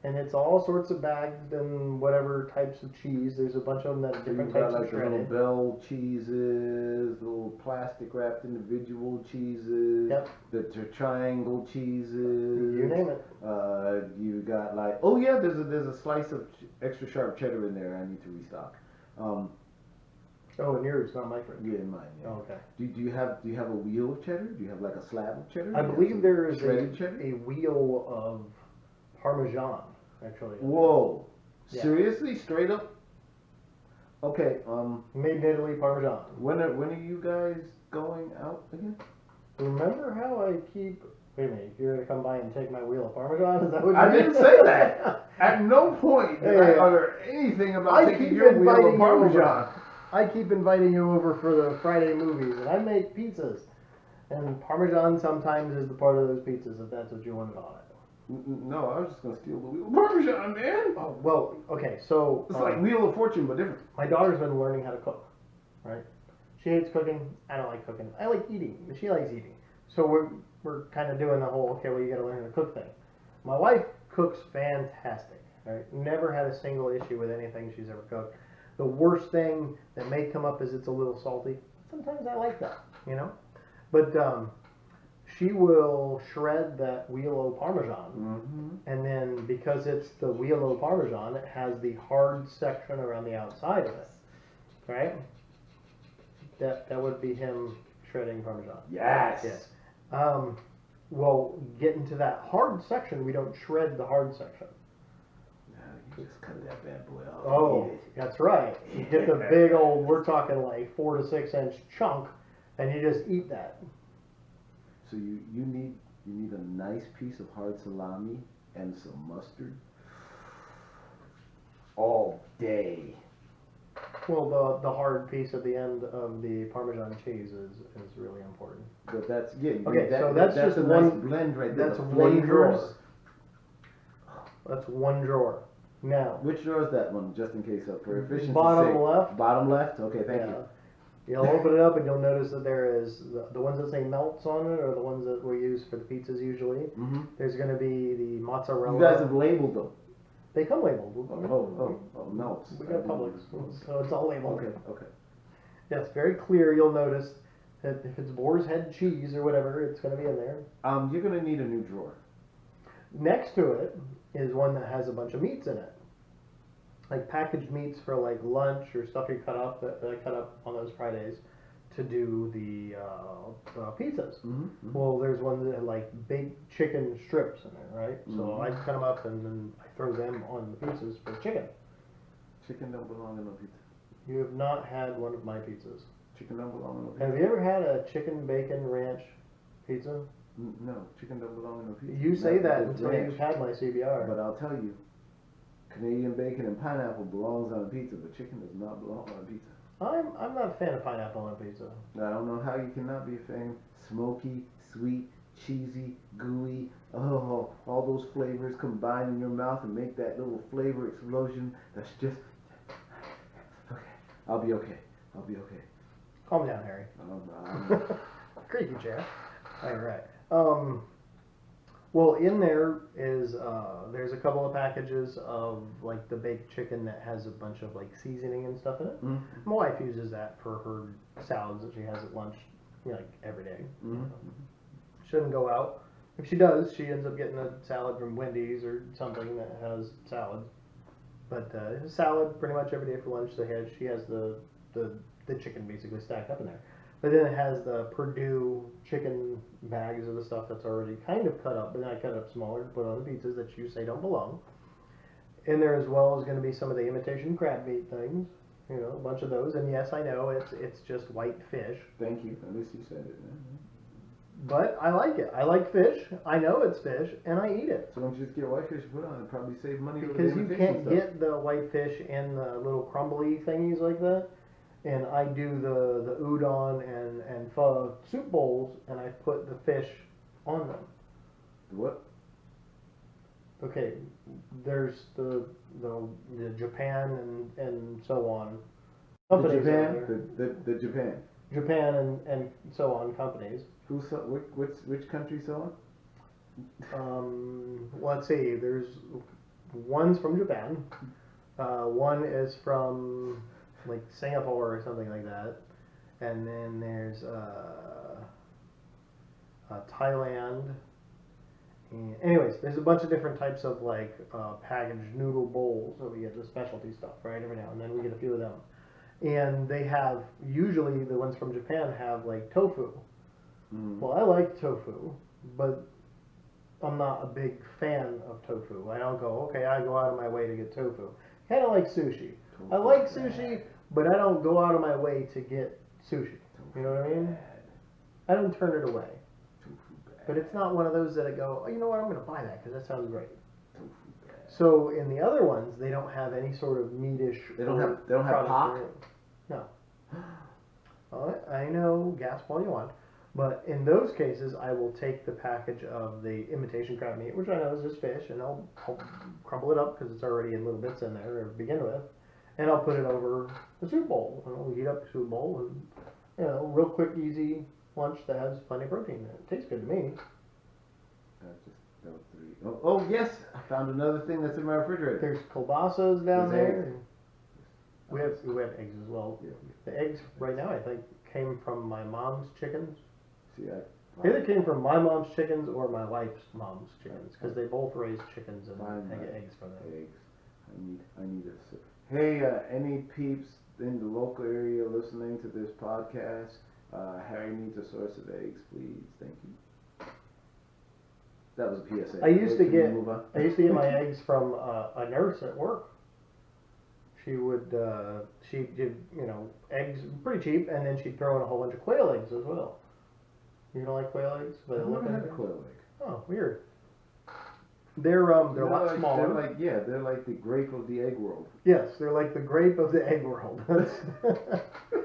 And it's all sorts of bagged and whatever types of cheese. There's a bunch of them that are different types like of the little shredded. bell cheeses, little plastic wrapped individual cheeses, Yep. the triangle cheeses. You name it. You got like, oh yeah, there's a slice of extra sharp cheddar in there. I need to restock. Oh, and yours, not my fridge. Yeah, in mine. Yeah. Oh, okay. Do you have a wheel of cheddar? Do you have like a slab of cheddar? I believe there is shredded cheddar? a wheel of Parmesan, actually. Whoa! Yeah. Seriously, straight up? Okay. Made in Italy Parmesan. When are you guys going out again? Remember how I keep? Wait a minute, you're gonna come by and take my wheel of Parmesan? Is that what you I mean? didn't say that. At no point did I Hey, utter anything about I taking keep your wheel inviting of you Parmesan. over. I keep inviting you over for the Friday movies, and I make pizzas. And Parmesan sometimes is the part of those pizzas, if that's what you wanted on it. No, I was just gonna steal the wheel of Parmesan, man. Oh, well, okay, so It's like Wheel of Fortune, but different. my daughter's been learning how to cook, right? She hates cooking. I don't like cooking. I like eating, but she likes eating. So we're kind of doing the whole, okay, well, you got to learn how to cook thing. My wife cooks fantastic, right? Never had a single issue with anything she's ever cooked. The worst thing that may come up is it's a little salty. Sometimes I like that, you know? But she will shred that wheel of Parmesan. And then because it's the wheel of Parmesan, it has the hard section around the outside of it, right? That would be him shredding Parmesan. Yes. Yes. Well, getting to that hard section, we don't shred the hard section. You just cut that bad boy off. Oh, that's right. You get the big old, we're talking like 4 to 6 inch chunk, and you just eat that. So you need a nice piece of hard salami and some mustard all day. Well, the hard piece at the end of the Parmesan cheese is really important. But that's Okay, so that's just a one nice blend right there. That's the one drawer. flavors. That's one drawer. Now, Which drawer is that one, just in case, for efficiency's Bottom sake? left. Bottom left. Okay, thank you. You'll open it up and you'll notice that there is the ones that say melts on it, are the ones that we use for the pizzas usually. Mm-hmm. There's going to be the mozzarella. You guys have labeled them. They come labeled. Oh, melts. We got Publix, so it's all labeled. Okay. Yes, very clear. You'll notice that if it's boar's head cheese or whatever, it's going to be in there. You're gonna need a new drawer. Next to it is one that has a bunch of meats in it, like packaged meats for like lunch or stuff you cut up that I cut up on those Fridays to do the pizzas. Mm-hmm. Well, there's ones that have like big chicken strips in there, right? So Mhm. I cut them up and then I throw them on the pizzas for chicken. Chicken don't belong in no pizza. You have not had one of my pizzas. Chicken don't belong in no pizza. Have you ever had a chicken bacon ranch pizza? No, chicken don't belong in no pizza. You say that It's until ranch. you've had my CBR. But I'll tell you, Canadian bacon and pineapple belongs on a pizza, but chicken does not belong on a pizza. I'm not a fan of pineapple on pizza. I don't know how you cannot be a fan. Smoky, sweet, cheesy, gooey. Oh, all those flavors combine in your mouth and make that little flavor explosion. That's just okay. I'll be okay. Calm down, Harry. Creepy chair. All right. Well, in there is there's a couple of packages of like the baked chicken that has a bunch of like seasoning and stuff in it. Mm-hmm. My wife uses that for her salads that she has at lunch, like every day. Mm-hmm. Shouldn't go out. If she does, she ends up getting a salad from Wendy's or something that has salad. But salad pretty much every day for lunch. She has the chicken basically stacked up in there. But then it has the Purdue chicken bags of the stuff that's already kind of cut up, but then I cut it up smaller to put on the pizzas that you say don't belong. In there as well is going to be some of the imitation crab meat things, a bunch of those. And yes, I know it's just white fish. Thank you. At least you said it. But I like it. I like fish. I know it's fish, and I eat it. So don't you just get whitefish and put it on and probably save money with the Because you imitation can't stuff. get the white fish in the little crumbly thingies like that. And I do the udon and pho soup bowls, and I put the fish on them. What? Okay, there's the Japan and so on. The Companies out Japan? there. The Japan. Japan and so on companies. Which country selling? Let's see. There's one's from Japan. One is from like Singapore or something like that, and then there's Thailand. And anyways, there's a bunch of different types of like packaged noodle bowls. So we get the specialty stuff, right? Every now and then we get a few of them, and they have usually the ones from Japan have like tofu. Mm. Well, I like tofu, but I'm not a big fan of tofu. I don't go, okay, I go out of my way to get tofu. Kind of like sushi. I like sushi, but I don't go out of my way to get sushi. You know what I mean? I don't turn it away. But it's not one of those that I go, oh, you know what, I'm going to buy that because that sounds great. So in the other ones, they don't have any sort of meatish. They don't have pork? No. I know, gasp all you want. But in those cases, I will take the package of the imitation crab meat, which I know is just fish, and I'll crumble it up because it's already in little bits in there to begin with, and I'll put it over the soup bowl. And I'll heat up the soup bowl, and real quick, easy lunch that has plenty of protein in it. It tastes good to me. That was 3. Oh yes, I found another thing that's in my refrigerator. There's kielbasa's down There's there. We have eggs as well. Yeah. The eggs right now, I think, came from my mom's chickens. See, They either came from my mom's chickens or my wife's mom's chickens because they both raise chickens and get eggs from them. Eggs. I need a sip. Hey, any peeps in the local area listening to this podcast? Harry needs a source of eggs, please. Thank you. That was a PSA. I used to get my eggs from a nurse at work. She did eggs pretty cheap, and then she'd throw in a whole bunch of quail eggs as well. You don't like quail eggs? I've never had a quail egg. Oh, weird. They're a lot smaller. They're like the grape of the egg world. Yes, they're like the grape of the egg world.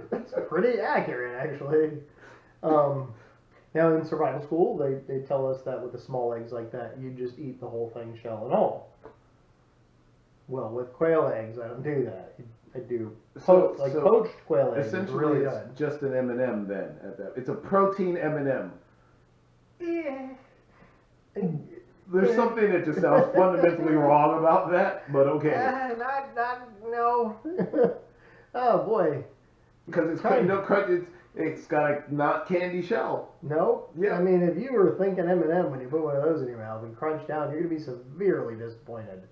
That's pretty accurate, actually. Now in survival school, they tell us that with the small eggs like that, you just eat the whole thing, shell and all. Well, with quail eggs, I don't do that. I do poached quail eggs. Essentially, Really it's good. just an M&M then. It's a protein M&M. Yeah. There's something that just sounds fundamentally wrong about that, but okay. No. Oh boy. Because it's got a not candy shell. No. Yeah. I mean, if you were thinking M&M when you put one of those in your mouth and crunch down, you're gonna be severely disappointed.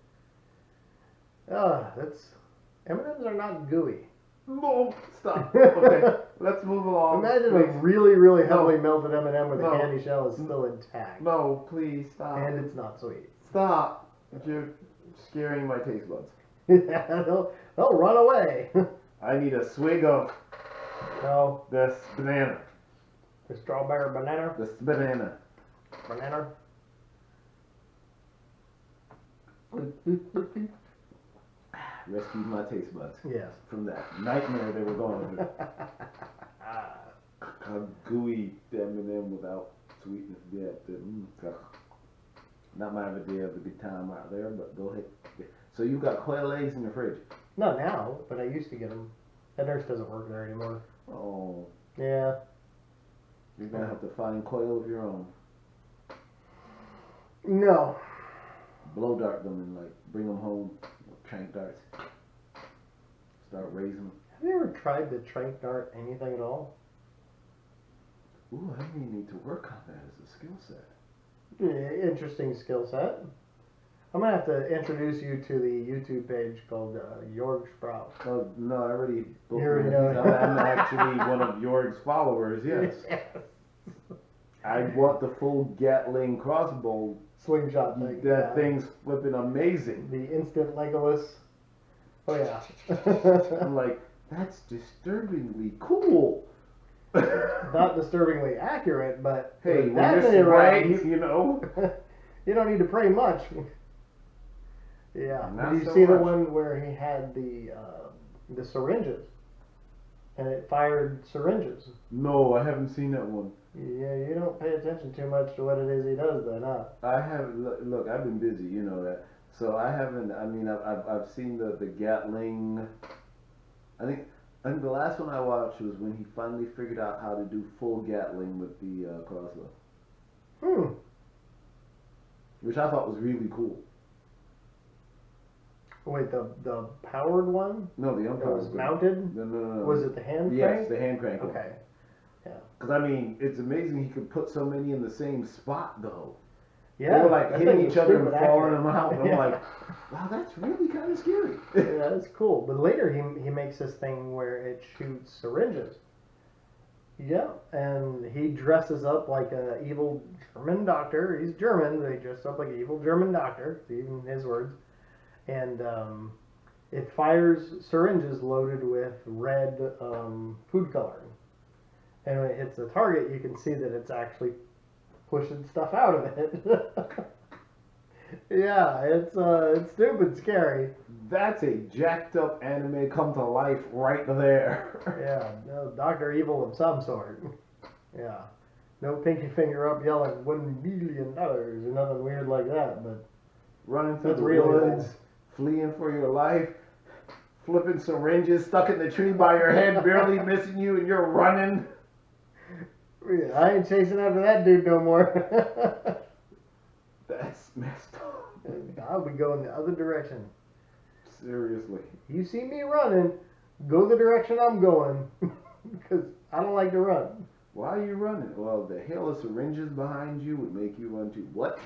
M&Ms are not gooey. No, stop. Okay, let's move along. Imagine please. a really, really heavily melted M&M where the candy shell is still intact. No, please stop. And it's not sweet. Stop. You're scaring my taste buds. they'll run away. I need a swig of this banana. The strawberry banana. This banana. Banana. Rescued my taste buds. Yes. From that nightmare they were going through. A gooey M&M without sweetness. Yeah. Not my idea of a good time out there, but go ahead. So you got quail eggs in your fridge? Not now, but I used to get them. That nurse doesn't work there anymore. Oh. Yeah. You're going to have to find quail of your own. No. Blow dart them and bring them home. Trank darts. Start raising them. Have you ever tried to trank dart anything at all? Ooh, I may need to work on that as a skill set. Yeah, interesting skill set. I'm going to have to introduce you to the YouTube page called Jorg Sprout. Oh, no, I already booked know. I'm actually one of Jorg's followers, yes. I want the full Gatling crossbow. Slingshot thing. That thing's flipping amazing. The instant Legolas. Oh, yeah. I'm like, that's disturbingly cool. Not disturbingly accurate, but Hey, with when that you're many sprayed, rounds, you know. you don't need to pray much. Yeah. Not Did you so see the much. one where he had the syringes, and it fired syringes? No, I haven't seen that one. Yeah, you don't pay attention too much to what it is he does, then, huh? I haven't. Look, I've been busy, you know that. So I haven't. I mean, I've seen the Gatling. I think I think the last one I watched was when he finally figured out how to do full Gatling with the crossbow, Hmm. which I thought was really cool. Wait, the powered one No, the that umpire was mounted? No. Was it the hand Yes, crank? the hand crank one. Okay. Yeah. Because I mean, it's amazing he could put so many in the same spot though. Yeah. They were like that hitting thing was each other and stupid falling accurate. them out. And I'm Yeah. like, wow, that's really kind of scary. Yeah, that's cool. But later he makes this thing where it shoots syringes. Yeah, and he dresses up like a evil German doctor. He's German, but he dresses up like an evil German doctor, even his words. And it fires syringes loaded with red food coloring. And when it hits the target, you can see that it's actually pushing stuff out of it. Yeah, it's stupid scary. That's a jacked up anime come to life right there. Yeah, no, Dr. Evil of some sort. Yeah. No pinky finger up yelling $1 billion or nothing weird like that, but Running through That's the really woods, fleeing for your life, flipping syringes stuck in the tree by your head, barely missing you, and you're running. yeah, I ain't chasing after that dude no more. That's messed up. I'll be going the other direction. Seriously. You see me running, go the direction I'm going, because I don't like to run. Why are you running? Well, the hail of syringes behind you would make you run too. What?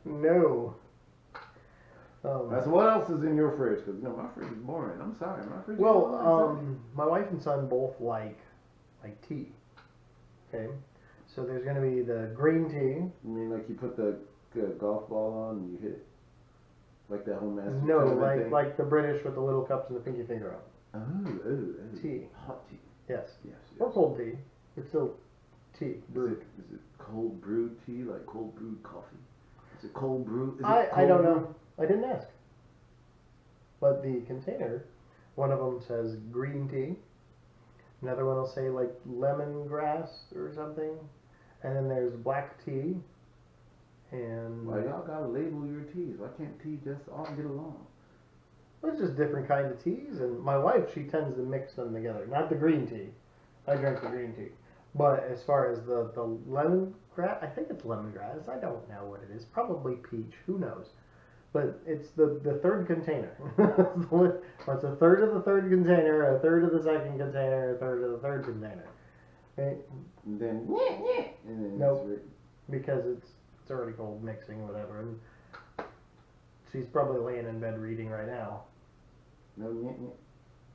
No. That's what else is in your fridge? Because you know my fridge is boring. I'm sorry, my fridge. Well, is boring. my wife and son both like tea. Okay, so there's gonna be the green tea. You mean like you put the golf ball on and you hit it, like that whole master No, tournament thing? like the British with the little cups and the pinky finger up. Oh. Tea. Hot tea. Yes. Yes. Or cold tea. It's still tea. Brewed. Is it cold brewed tea, like cold brewed coffee? Is it cold brewed? I don't know. I didn't ask. But the container, one of them says green tea. Another one will say like lemongrass or something. And then there's black tea. And Why y'all gotta label your teas? Why can't tea just all get along? it's just different kinds of teas. And my wife, she tends to mix them together. Not the green tea. I drink the green tea. But as far as the lemongrass, I think it's lemongrass. I don't know what it is. Probably peach. Who knows? But it's the third container. It's a third of the third container, a third of the second container, a third of the third container. Right? And then, and then Nope. Because it's already cold mixing, whatever. And she's probably laying in bed reading right now. No,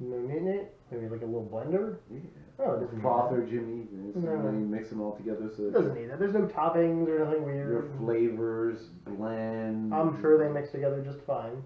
Maybe like a little blender. yeah. Oh, it doesn't need Frother, that. Jimmy. And No. then you mix them all together so It that doesn't need that. There's no toppings or nothing your weird. flavors blend. I'm sure they mix together just fine.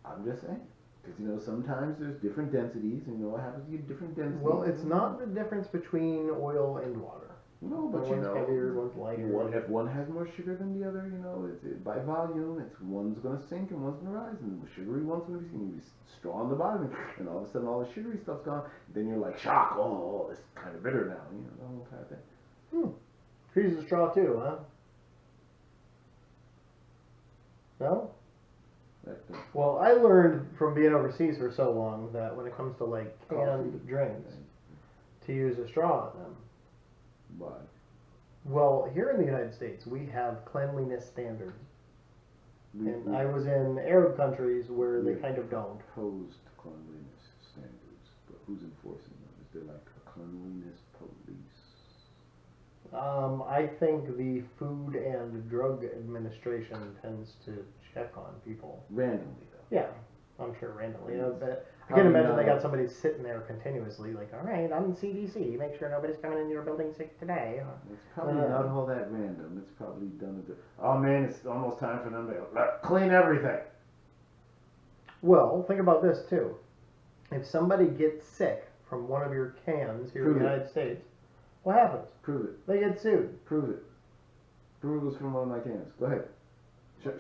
I'm just saying. Because, you know, sometimes there's different densities, and you know what happens to you different densities. Well, it's not the difference between oil and water. No, but you One's know, heavier, one's lighter. if one has more sugar than the other, you know, by volume, it's one's gonna sink and one's gonna rise, and the sugary one's gonna be straw on the bottom, and all of a sudden all the sugary stuff's gone. Then you're like, shock! Oh, it's kind of bitter now, you know, the whole kind of thing. Trees a straw too, huh? No? Well, I learned from being overseas for so long that when it comes to like canned Coffee. drinks, to use a straw in them. Why? Well, here in the United States, we have cleanliness standards. And I was in Arab countries where they kind of don't. Imposed cleanliness standards, but who's enforcing them? Is there like a cleanliness police? I think the Food and Drug Administration tends to check on people. Randomly, though. Yeah, I'm sure randomly. You know, but I Probably can imagine not. they got somebody sitting there continuously, like, all right, I'm CDC. Make sure nobody's coming into your building sick today. It's probably not all that random. It's probably done a bit. Oh man, it's almost time for them to clean everything. Well, think about this too. if somebody gets sick from one of your cans here in Prove the it. United States, what happens? Prove it. They get sued. Prove it. Prove it was from one of my cans. Go ahead.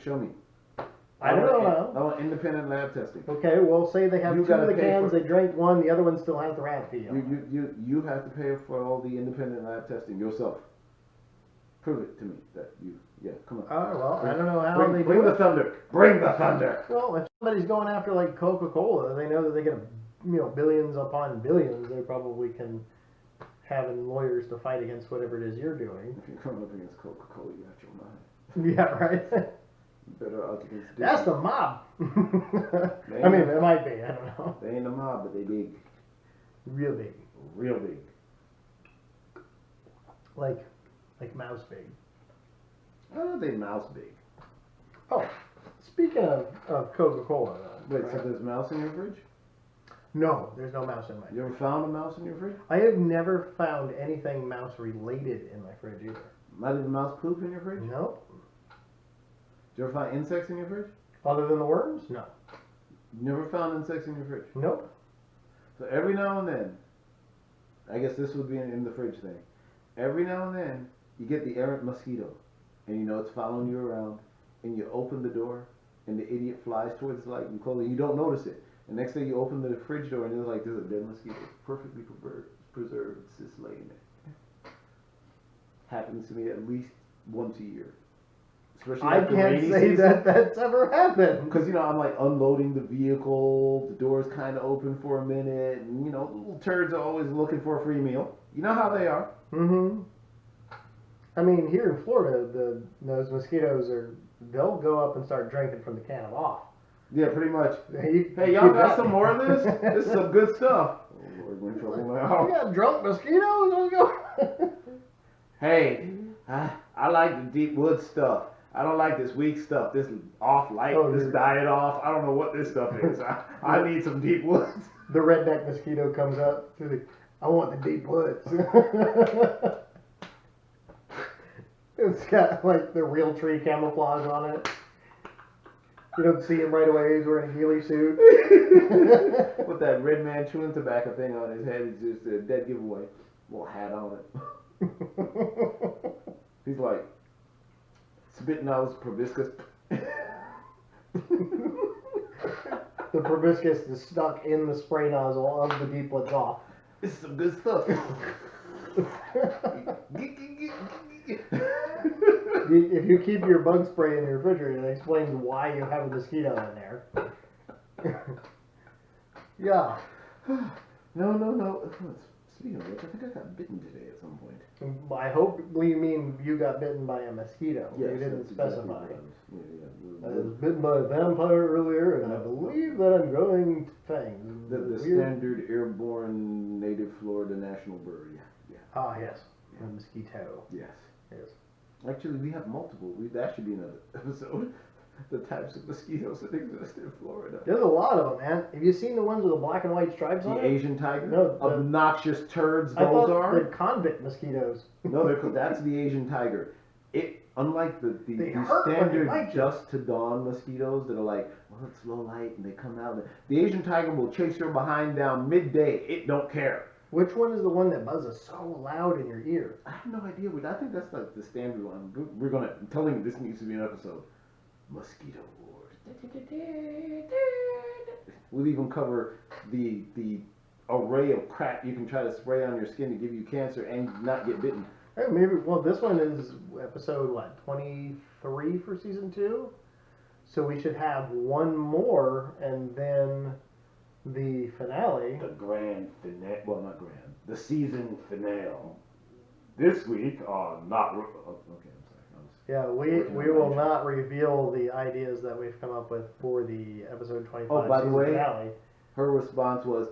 Show me. I don't know. I want independent lab testing. Okay, well, say they have You two of gotta the pay cans, for- they drank one, the other one still has the rat pee on it. You have to pay for all the independent lab testing yourself. Prove it to me that you. Yeah, come on. Oh, well, I don't know how Bring, they bring do the it. thunder. Bring the thunder. Well, if somebody's going after like Coca-Cola, they know that they get billions upon billions. They probably can have lawyers to fight against whatever it is you're doing. If you're coming up against Coca-Cola, you got your mind. Yeah, right. Better out against Disney. That's the mob. I mean, it might be. I don't know. They ain't a mob, but they big. Real big, Real big. like mouse big. I don't know if they mouse big. Oh, speaking of Coca-Cola, Wait, right? so there's mouse in your fridge? No, there's no mouse in my. You ever found a mouse in your fridge? I have never found anything mouse related in my fridge either. Not even mouse poop in your fridge? Nope. Did you ever find insects in your fridge? Other than the worms? No. You never found insects in your fridge? Nope. So every now and then, I guess this would be in the fridge thing. Every now and then, you get the errant mosquito, and you know it's following you around, and you open the door, and the idiot flies towards the light and close it. You don't notice it. The next day you open the fridge door, and it's like, there's a dead mosquito, perfectly preserved, it's just laying there. Happens to me at least once a year. Especially I after can't rainy say season. that that's ever happened. Because, you know, I'm like unloading the vehicle, the door's kind of open for a minute, and, you know, the little turds are always looking for a free meal. You know how they are. Mm-hmm. I mean, here in Florida, those mosquitoes they'll go up and start drinking from the can of off. Yeah, pretty much. Hey, Hey, y'all got some more of this? This is some good stuff. Oh, Lord, we're in trouble We now. got drunk mosquitoes? Let's go. Hey, I like the deep wood stuff. I don't like this weak stuff, this off light, this diet off. I don't know what this stuff is. I need some deep woods. The redneck mosquito comes up to I want the deep woods. It's got like the real tree camouflage on it. You don't see him right away. He's wearing a ghillie suit. With that red man chewing tobacco thing on his head, it's just a dead giveaway. Little hat on it. He's like spitting out his proboscis. The proboscis is stuck in the spray nozzle of the deep woods off. This is some good stuff. If you keep your bug spray in your refrigerator, it explains why you have a mosquito in there. Yeah. No. Speaking of which, I think I got bitten today at some point. I hope you mean you got bitten by a mosquito. Yes, You didn't that's exactly specify. what I was- I was bitten by a vampire earlier, and I believe that I'm growing fangs. The Weird. standard airborne native Florida national bird. Yeah. Ah, yes. A mosquito. Yes. Yes. Actually, we have multiple. That should be another episode. The types of mosquitoes that exist in Florida. There's a lot of them, man. Have you seen the ones with the black and white stripes on The it? Asian tiger? No, Obnoxious turds I those thought are? they're convict mosquitoes. No, that's the Asian tiger. Unlike the They hurt when they standard bite you. just to dawn mosquitoes that are like, well, it's low light and they come out. The Asian tiger will chase your behind down midday. It don't care. Which one is the one that buzzes so loud in your ear? I have no idea. I think that's like the standard one. I'm telling you, this needs to be an episode. Mosquito Wars. We'll even cover the array of crap you can try to spray on your skin to give you cancer and not get bitten. Hey, maybe. Well, this one is episode 23 for season 2. So we should have one more, and then the finale. The grand finale. Well, not grand. The season finale. This week on Not okay, I'm sorry. Yeah, we will not reveal the ideas that we've come up with for the episode 25 Oh, by the season way, finale. her response was,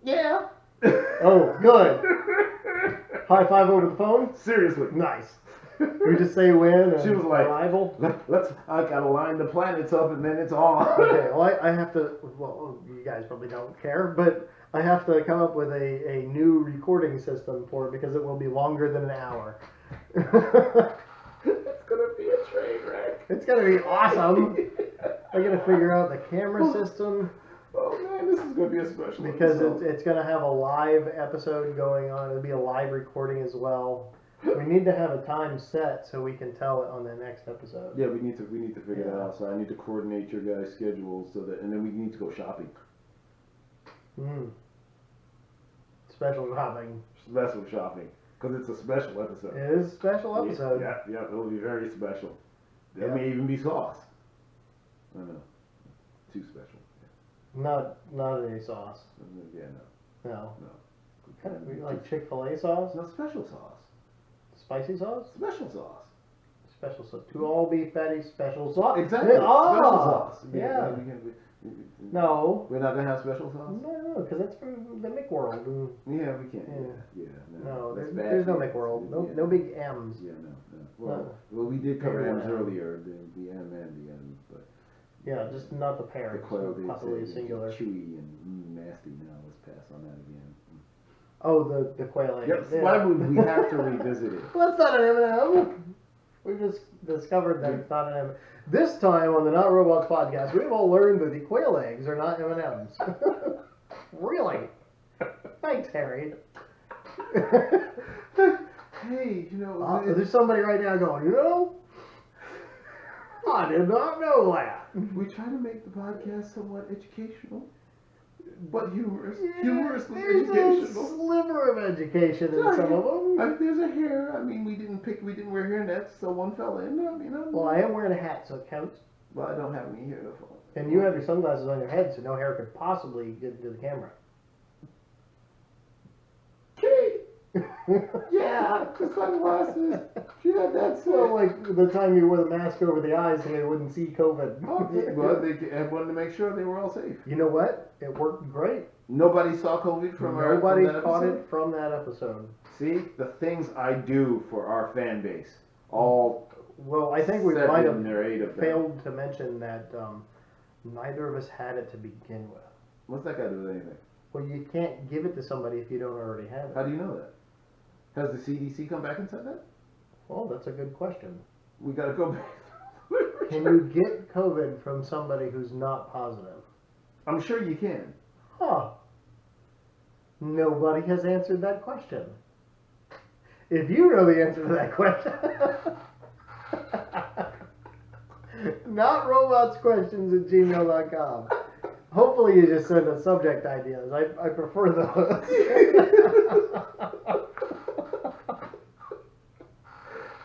yeah. Oh, good. High five over the phone. Seriously. Nice. We just say when and She was like, arrival. I gotta line the planets up and then it's on. Okay, well, I have to, well, you guys probably don't care, but I have to come up with a new recording system for it because it will be longer than an hour. It's gonna be a train wreck. It's going to be awesome. I got to figure out the camera system. Oh man, this is gonna be a special Because episode. it's going to have a live episode going on. It'll be a live recording as well. We need to have a time set so we can tell it on the next episode. Yeah, we need to figure that out. So I need to coordinate your guys' schedules so that, and then we need to go shopping. Special shopping. Special shopping, because it's a special episode. It is a special episode. Yeah, it'll be very special. There Yeah. may even be sauce. I don't know, too special. Not any sauce. Yeah, No. no. We like Chick-fil-A sauce? No special sauce. Spicy sauce? Special sauce. Special sauce. 2 all beef patties, special sauce. Exactly. Oh, Special sauce. Yeah. No. We're not gonna have special sauce. No, because that's from the McWorld. Yeah, we can't. Yeah. No, No, that's there's no bad. McWorld. Yeah. No big M's. Yeah, no. No. Well, we did cover Maybe M's one M. earlier, the M and the M, but Yeah, just not the the pair. quail did Possibly a say singular. chewy and nasty. Now let's pass on that again. Oh, the quail egg. Yep. Yeah. Why would we have to revisit it? Well, that's not an M&M. We just discovered that it's not an M. This time on the Not Robots Podcast, we've all learned that the quail eggs are not M&Ms. Really? Thanks, Harry. Hey, There's somebody right now going, I did not know that. we try to make the podcast somewhat educational, but humorously There's a educational. sliver of education in some of them. There's a hair. I mean, we didn't wear hair nets, so one fell in. Well, I am wearing a hat, so it counts. Well, I don't have any hair to fall. And you have your sunglasses on your head, so no hair could possibly get into the camera. Okay. Yeah, the sunglasses. Yeah, that's Well, it. like the time you wore the mask over the eyes so they wouldn't see COVID. Well, they wanted to make sure they were all safe. You know what? It worked great. Nobody saw COVID from Nobody that caught episode? it from that episode. See, the things I do for our fan base. All Well, I think we 7 might have or 8 of them. failed to mention that neither of us had it to begin with. What's that got to do with anything? Well, you can't give it to somebody if you don't already have it. How do you know that? Has the CDC come back and said that? Well, that's a good question. We got to go back. Can you get COVID from somebody who's not positive? I'm sure you can. Huh. Nobody has answered that question. If you know the answer to that question, notrobotsquestions@gmail.com. Hopefully you just send us subject ideas. I prefer those.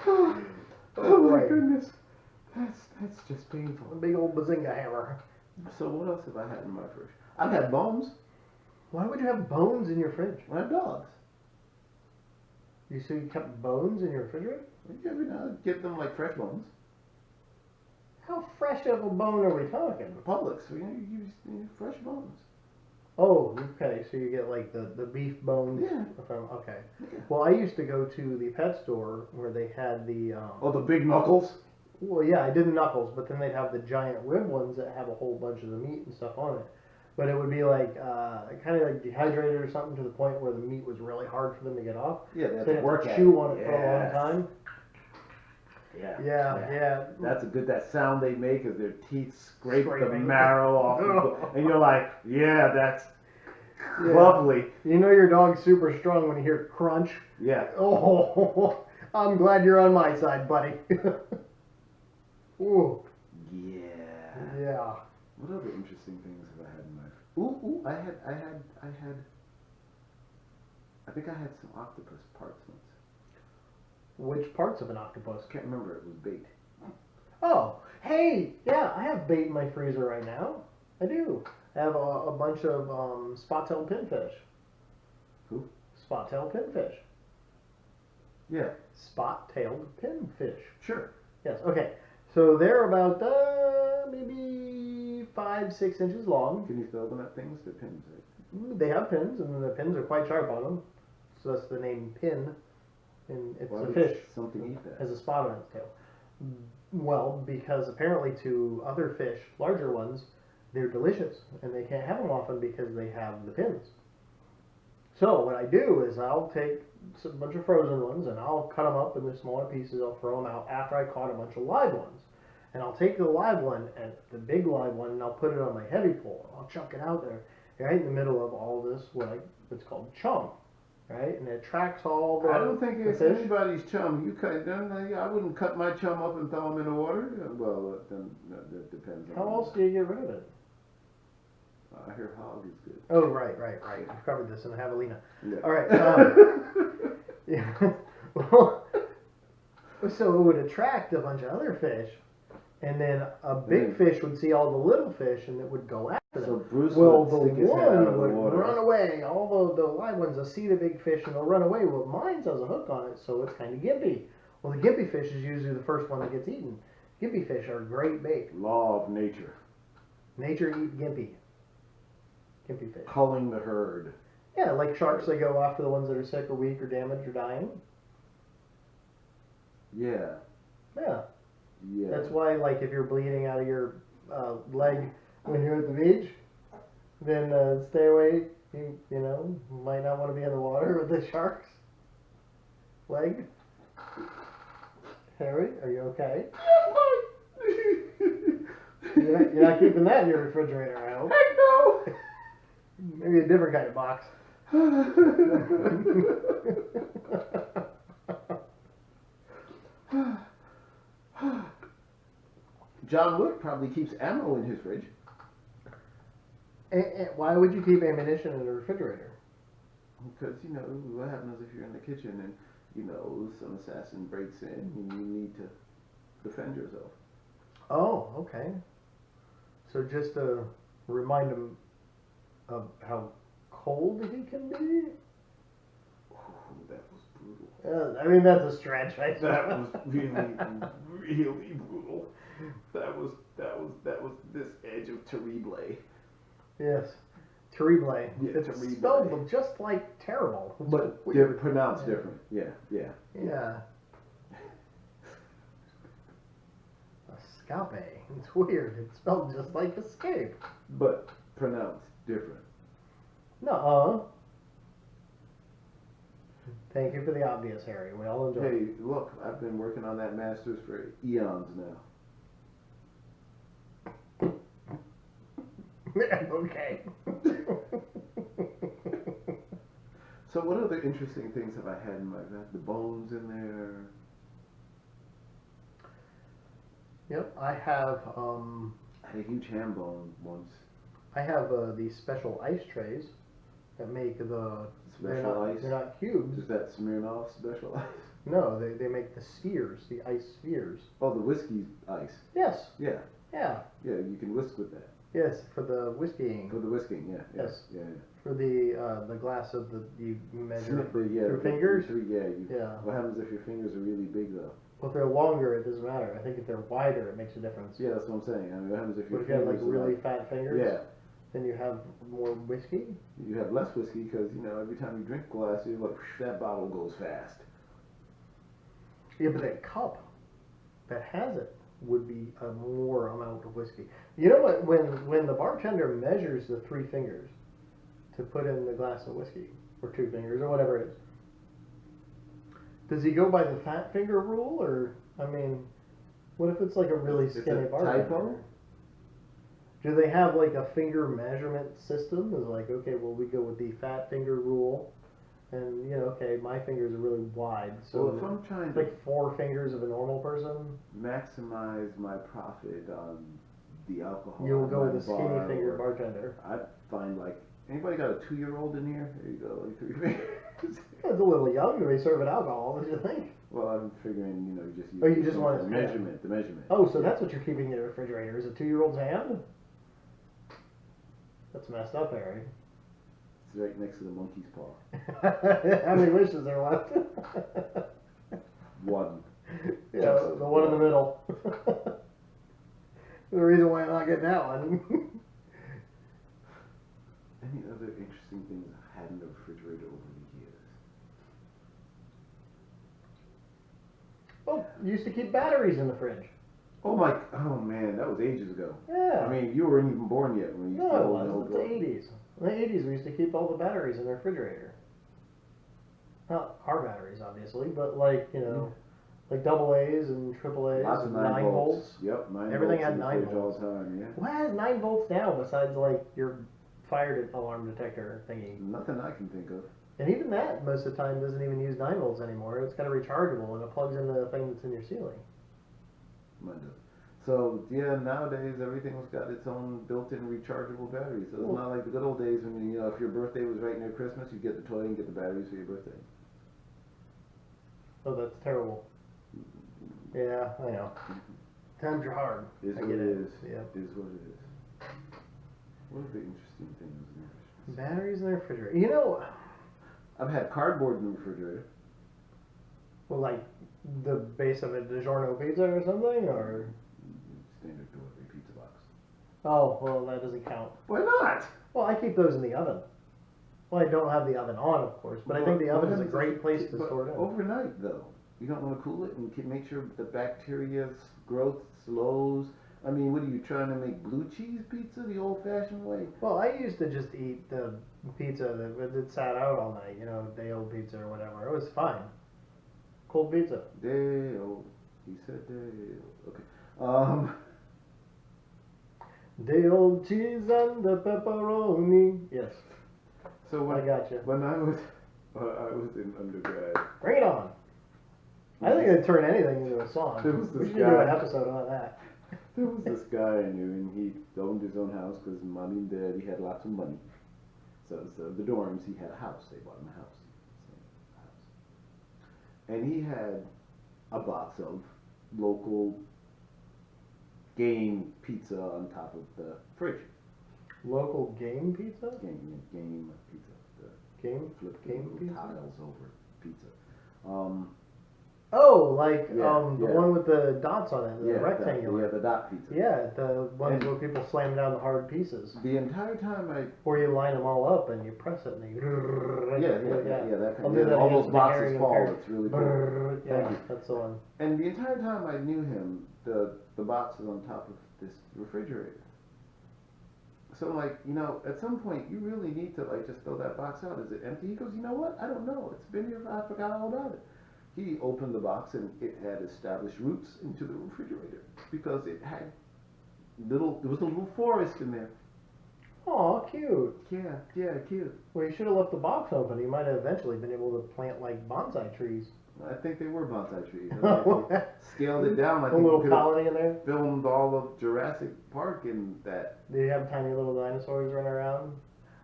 Oh my boy. goodness. That's just painful. A big old bazinga hammer. So what else have I had in my fridge? I've had bones. Why would you have bones in your fridge? I have dogs. You say you kept bones in your refrigerator? Every now and give them like fresh bones. How fresh of a bone are we talking? Publix, you use fresh bones. Oh, okay. So you get like the beef bones Yeah. from, okay. Yeah. Well, I used to go to the pet store where they had the, Oh, the big knuckles. well, yeah, I did the knuckles, but then they'd have the giant rib ones that have a whole bunch of the meat and stuff on it. But it would be like, kind of like dehydrated or something to the point where the meat was really hard for them to get off. Yeah, they So have they to had work to at chew it. on it for a long Yes. time. Yeah. Yeah. That's a good. That sound they make as their teeth scrape the Scraping. marrow off, and you're like, yeah, that's Yeah. lovely. You know your dog's super strong when you hear crunch. Yeah. Oh, I'm glad you're on my side, buddy. Ooh. Yeah. Yeah. What other interesting things have I had in my? Ooh, I think I had some octopus parts once. Which parts of an octopus? Can't remember. It was bait. Oh, hey, yeah, I have bait in my freezer right now. I do. I have a bunch of spot-tailed pinfish. Who? Spot-tailed pinfish. Yeah. Spot-tailed pinfish. Sure. Yes, okay. So they're about maybe 5-6 inches long. Can you throw them at things? They're pins, right? They have pins, and the pins are quite sharp on them. So that's the name pin. And it's Why a would fish. something eat that? Has a spot on its tail. Well, because apparently to other fish, larger ones, they're delicious, and they can't have them often because they have the pins. So what I do is I'll take a bunch of frozen ones and I'll cut them up into smaller pieces. I'll throw them out after I caught a bunch of live ones, And I'll take the live one, and the big live one, and I'll put it on my heavy pole. I'll chuck it out there, right in the middle of all this, what's called chum, right? And it attracts all the I don't think the it's fish. anybody's chum. You cut them. I wouldn't cut my chum up and throw them in the water. Well, then that depends. How on else do you get rid of it? I hear hog is good. Oh, right. We've covered this in Javelina. Yeah. All right. Yeah. Well, so it would attract a bunch of other fish, and then a big fish would see all the little fish, and it would go after them. So Bruce Well, would the stick his head out of the one would water. run away. All the live ones will see the big fish and they'll run away. Well, mine has a hook on it, so it's kind of gimpy. Well, the gimpy fish is usually the first one that gets eaten. Gimpy fish are great bait. Law of nature. Nature eat gimpy. Gimpy fish. Culling the herd. Yeah, like sharks, they go after the ones that are sick or weak or damaged or dying. Yeah. Yeah. Yeah. That's why, like, if you're bleeding out of your leg when you're at the beach, then stay away. You know, might not want to be in the water with the shark's leg. Harry, are you okay? You're not keeping that in your refrigerator, I hope. Heck no! Maybe a different kind of box. John Wick probably keeps ammo in his fridge. And why would you keep ammunition in the refrigerator? Because, you know, what happens if you're in the kitchen and, you know, some assassin breaks in and you need to defend yourself. Oh, okay. So just to remind him of how cold he can be? Ooh, that was brutal. I mean, that's a stretch, right? That was really, really brutal. That was this edge of terrible. Yes. Terrible. Yeah, It's terrible. spelled just like terrible. But Weird. they're pronounced Yeah. different. Yeah. Yeah. Escape. It's weird. It's spelled just like escape. But pronounced different. Nuh-uh. Thank you for the obvious, Harry. We all enjoy it. Hey, look, I've been working on that Masters for eons now. Okay. So what other interesting things have I had in my got the bones in there? Yep, I have I had a huge ham bone once. these special ice trays that make they're Special not, ice? They're not cubes. Is that Smirnoff special ice? No, they make the spheres, the ice spheres. Oh, the whiskey ice. Yes. Yeah. Yeah. Yeah, you can whisk with that. Yes, for the whiskeying. For the whisking, yeah. Yes. Yeah. For the glass of you measure Snip the, yeah, through fingers. Yeah. What happens if your fingers are really big though? Well, if they're longer, it doesn't matter. I think if they're wider, it makes a difference. Yeah, that's what I'm saying. I mean, what happens if your But if you have fingers like are really fat fingers, yeah, then you have more whiskey. you have less whiskey because you know every time you drink a glass, you're like that bottle goes fast. Yeah, but that cup that has it would be a more amount of whiskey. You know what? When the bartender measures the 3 fingers to put in the glass of whiskey, or 2 fingers, or whatever it is, does he go by the fat finger rule, or I mean, what if it's like a really It's skinny a bartender? typo? Do they have like a finger measurement system? Is like, okay, well, we go with the fat finger rule, and you know, okay, my fingers are really wide, so Well, if I'm trying it's to like 4 fingers of a normal person. maximize my profit on the alcohol, You'll in go my with a skinny bar, fingered or bartender. I'd find like anybody got a 2-year-old in here? There you go, like 3 fingers. It's a little young to be serving alcohol. What do you think? Well, I'm figuring, you know, you just use Oh, you just want the it- measurement, the measurement. Oh, so that's what you're keeping in the refrigerator? Is a 2-year-old's hand? That's messed up, Harry. It's right next to the monkey's paw. How many wishes are left? One. Yeah, Just the one in the one. middle. The reason why I'm not getting that one. Any other interesting things I've had in the refrigerator over the years? Oh, you used to keep batteries in the fridge. Oh man, that was ages ago. Yeah. I mean, you weren't even born yet when you No, it still was. It's the 80s. In the 80s, we used to keep all the batteries in the refrigerator. Not our batteries, obviously, but like, you know, Like double A's and triple A's Lots and of 9 volts. Yep, 9 Everything volts had in the 9 fridge all volts. the time, yeah. What has 9 volts now besides like your fire alarm detector thingy? Nothing I can think of. And even that, most of the time, doesn't even use 9 volts anymore. It's got a rechargeable and it plugs into the thing that's in your ceiling. Mine does. So, yeah, nowadays everything's got its own built-in rechargeable battery. So it's not like the good old days when, you know, if your birthday was right near Christmas, you get the toy and get the batteries for your birthday. Oh, that's terrible. Yeah, I know. Times are hard. Is I what get it it. is. Yeah. Is what it is. What are the interesting things in the refrigerator? Batteries in the refrigerator. You know, I've had cardboard in the refrigerator. well, like the base of a DiGiorno pizza or something, or Standard delivery pizza box. oh, well, that doesn't count. Why not? Well, I keep those in the oven. Well, I don't have the oven on, of course, but I think the oven is a great place to store it in. Overnight, though, you don't want to cool it and make sure the bacteria's growth slows. I mean, what are you trying to make, blue cheese pizza the old-fashioned way? Well, I used to just eat the pizza that sat out all night, you know, day-old pizza or whatever. It was fine. Cold pizza. Day-old. He said day-old. Okay. Day-old cheese and the pepperoni. Yes, So I got you. when I was in undergrad, Bring it on. I think they'd turn anything into a song. There was We this should do guy. an episode on that. there was this guy I knew, and he owned his own house because mommy and daddy had lots of money. So the dorms, he had a house. They bought him a house. And he had a box of local game pizza on top of the fridge. Local game pizza? Game pizza. The Game flip game little pizza? tiles over pizza. Oh, like Yeah, the yeah. one with the dots on it, the Yeah, rectangular. the dot pizza. Yeah, the ones And- where people slam down the hard pieces. The entire time Or you line them all up and you press it and they. that I'll kind do of, that all against those the boxes herring and fall. pear. It's really cool. Yeah, Thank you. that's the one. And the entire time I knew him, the box was on top of this refrigerator. So I'm like, you know, at some point you really need to like just throw that box out. Is it empty? He goes, you know what? I don't know. It's been here. I forgot all about it. He opened the box and it had established roots into the refrigerator because it had there was a little forest in there. Aw, cute. Yeah, cute. Well, you should have left the box open. You might have eventually been able to plant like bonsai trees. I think they were bonsai trees. And they scaled it down. I A think little you could have colony in there. filmed all of Jurassic Park in that. Did you have tiny little dinosaurs running around?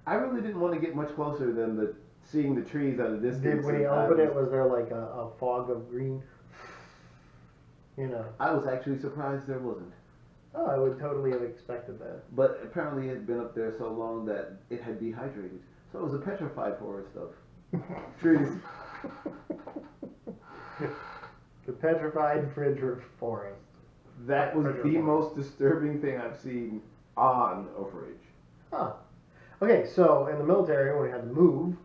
I really didn't want to get much closer than seeing the trees at a distance. When he opened it, was there like a fog of green? You know. I was actually surprised there wasn't. Oh, I would totally have expected that. But apparently it had been up there so long that it had dehydrated. So it was a petrified forest of trees. The petrified fridge forest. That was Petrified. the most disturbing thing I've seen on a fridge. Huh. Okay, so in the military, when we had to move,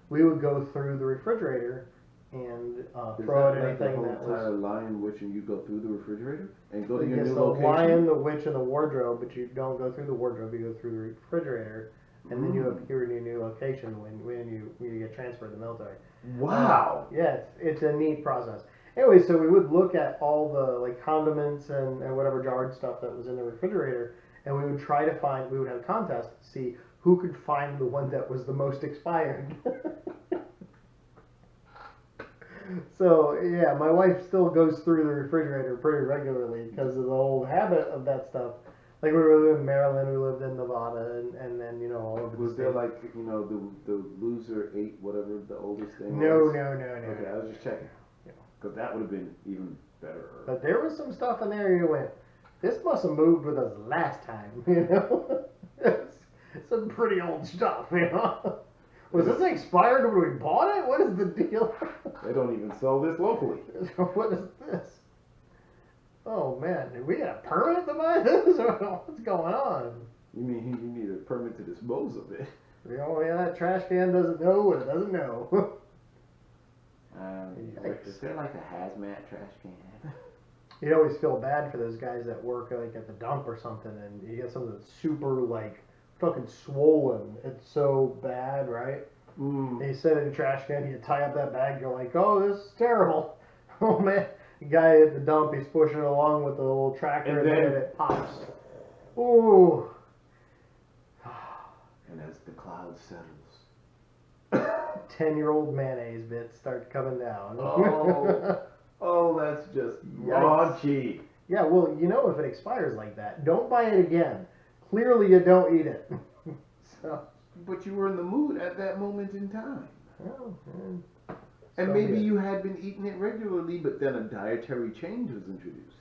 we would go through the refrigerator and Is throw out that like the anything whole that entire was. lion witch and you go through the refrigerator and go to your Yes, new the location? lion, the witch, and the wardrobe, but you don't go through the wardrobe. You go through the refrigerator, and then you appear in your new location when you get transferred to the military. Wow. Yeah, it's a neat process. Anyway, so we would look at all the like condiments and whatever jarred stuff that was in the refrigerator, and we would try to find. We would have a contest to see who could find the one that was the most expired. So yeah, my wife still goes through the refrigerator pretty regularly because of the old habit of that stuff. Like we lived in Maryland, we lived in Nevada, and then all over the Was there states. like, the loser ate whatever the oldest thing No. was? Okay, I was just checking. Yeah. Because that would have been even better. But there was some stuff in there you went, this must have moved with us last time, It's some pretty old stuff, Was this expired when we bought it? What is the deal? They don't even sell this locally. What is this? Oh man, did we get a permit to buy this? What's going on? You mean you need a permit to dispose of it? That trash can doesn't know what it doesn't know. Is there like a hazmat trash can? You always feel bad for those guys that work like at the dump or something, and you get something that's super like fucking swollen. It's so bad, right? Mm. And you set it in a trash can, you tie up that bag, you're like, oh, this is terrible. Oh man, The guy at the dump, he's pushing along with the little tractor, and then it pops. Ooh. And as the cloud settles. 10-year-old mayonnaise bits start coming down. Oh, that's just Yikes. raunchy. Yeah, well, you know, if it expires like that, don't buy it again. Clearly, you don't eat it. So. But you were in the mood at that moment in time. Well, and maybe you had been eating it regularly, but then a dietary change was introduced.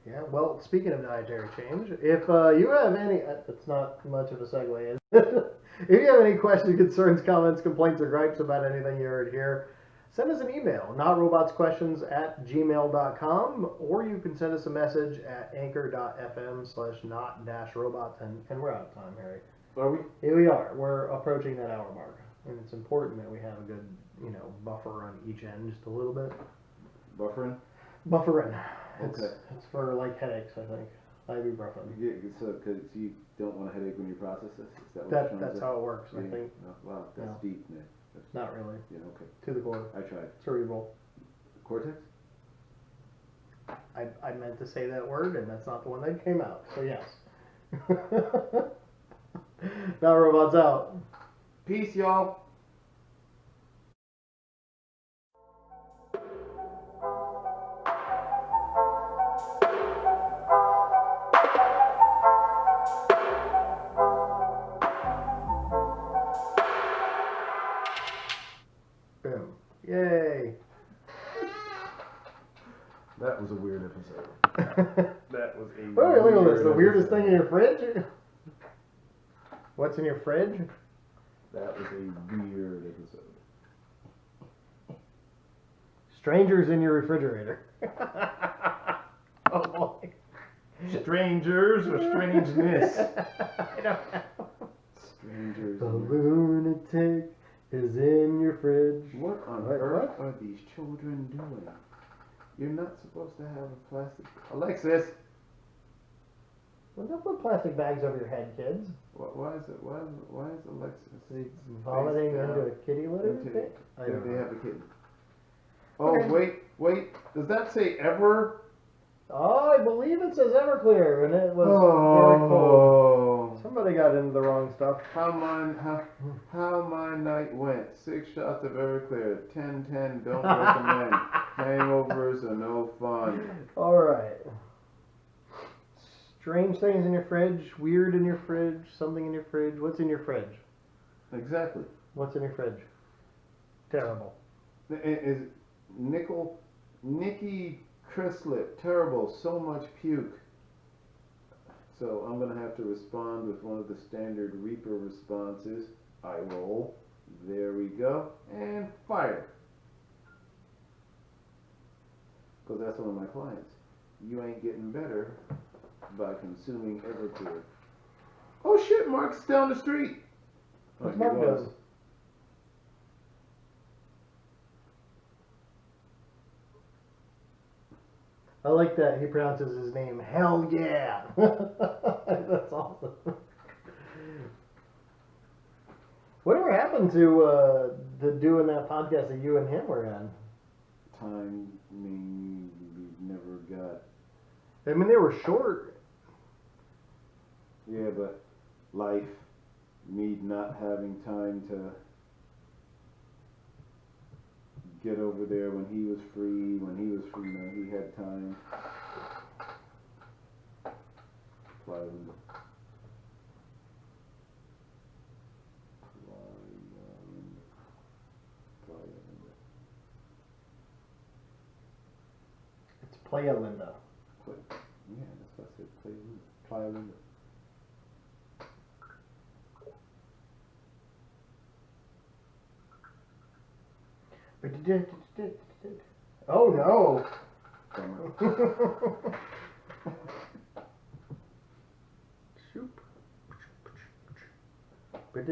Yeah, well, speaking of dietary change, if you have any, that's not much of a segue, is it? If you have any questions, concerns, comments, complaints, or gripes about anything you heard here, send us an email, notrobotsquestions@gmail.com, or you can send us a message at anchor.fm/not-robots, and we're out of time, Harry. Are we? Here we are. We're approaching that hour mark, and it's important that we have a good, buffer on each end, just a little bit. Buffering? Buffering. Okay. It's for like headaches, I think. Ibuprofen. Yeah, so because you don't want a headache when you process this? Is that what you're trying to That's say? how it works, I Yeah. think. No, wow, that's No. deep, man. That's, Not really. yeah, okay. To the core. I tried. Cerebral. Cortex? I meant to say that word, and that's not the one that came out. So yes. Now robots out. Peace, y'all. Boom. Yay. That was a weird episode. That was a Wait, look at this. The weird weirdest episode. thing in your fridge? What's in your fridge? That was a weird episode. Strangers in your refrigerator. Oh boy. Strangers or strangeness? I don't know. Strangers. The lunatic is in your fridge. What on Wait, earth are these children doing? You're not supposed to have a plastic. Alexis! Well, don't put plastic bags over your head, kids. Why is Alexis Vomiting face down into a kitty litter? into- thing? I They don't know. have a kitten. Oh, Okay. wait. Does that say ever? Oh, I believe it says Everclear, and it was very cold. Oh. Somebody got into the wrong stuff. How my night went. 6 shots of Everclear. 10-10. Don't recommend. Hangovers are no fun. All right. Strange things in your fridge, weird in your fridge, something in your fridge. What's in your fridge? Exactly. What's in your fridge? Terrible. Is Nikki Chrislip, terrible, so much puke. So I'm going to have to respond with one of the standard Reaper responses. I roll. There we go. And fire. Because that's one of my clients. You ain't getting better by consuming Everclear. Oh shit, Mark's down the street. What's he Mark was. doing? I like that he pronounces his name. Hell yeah! That's awesome. Whatever happened to the doing that podcast that you and him were in? Timing we never got. I mean, they were short. Yeah, but life, me not having time to get over there when he was free, he had time. Plywood. It's Playa Linda. Yeah, that's what I said. Plywood. Oh no! Shoop. Yeah,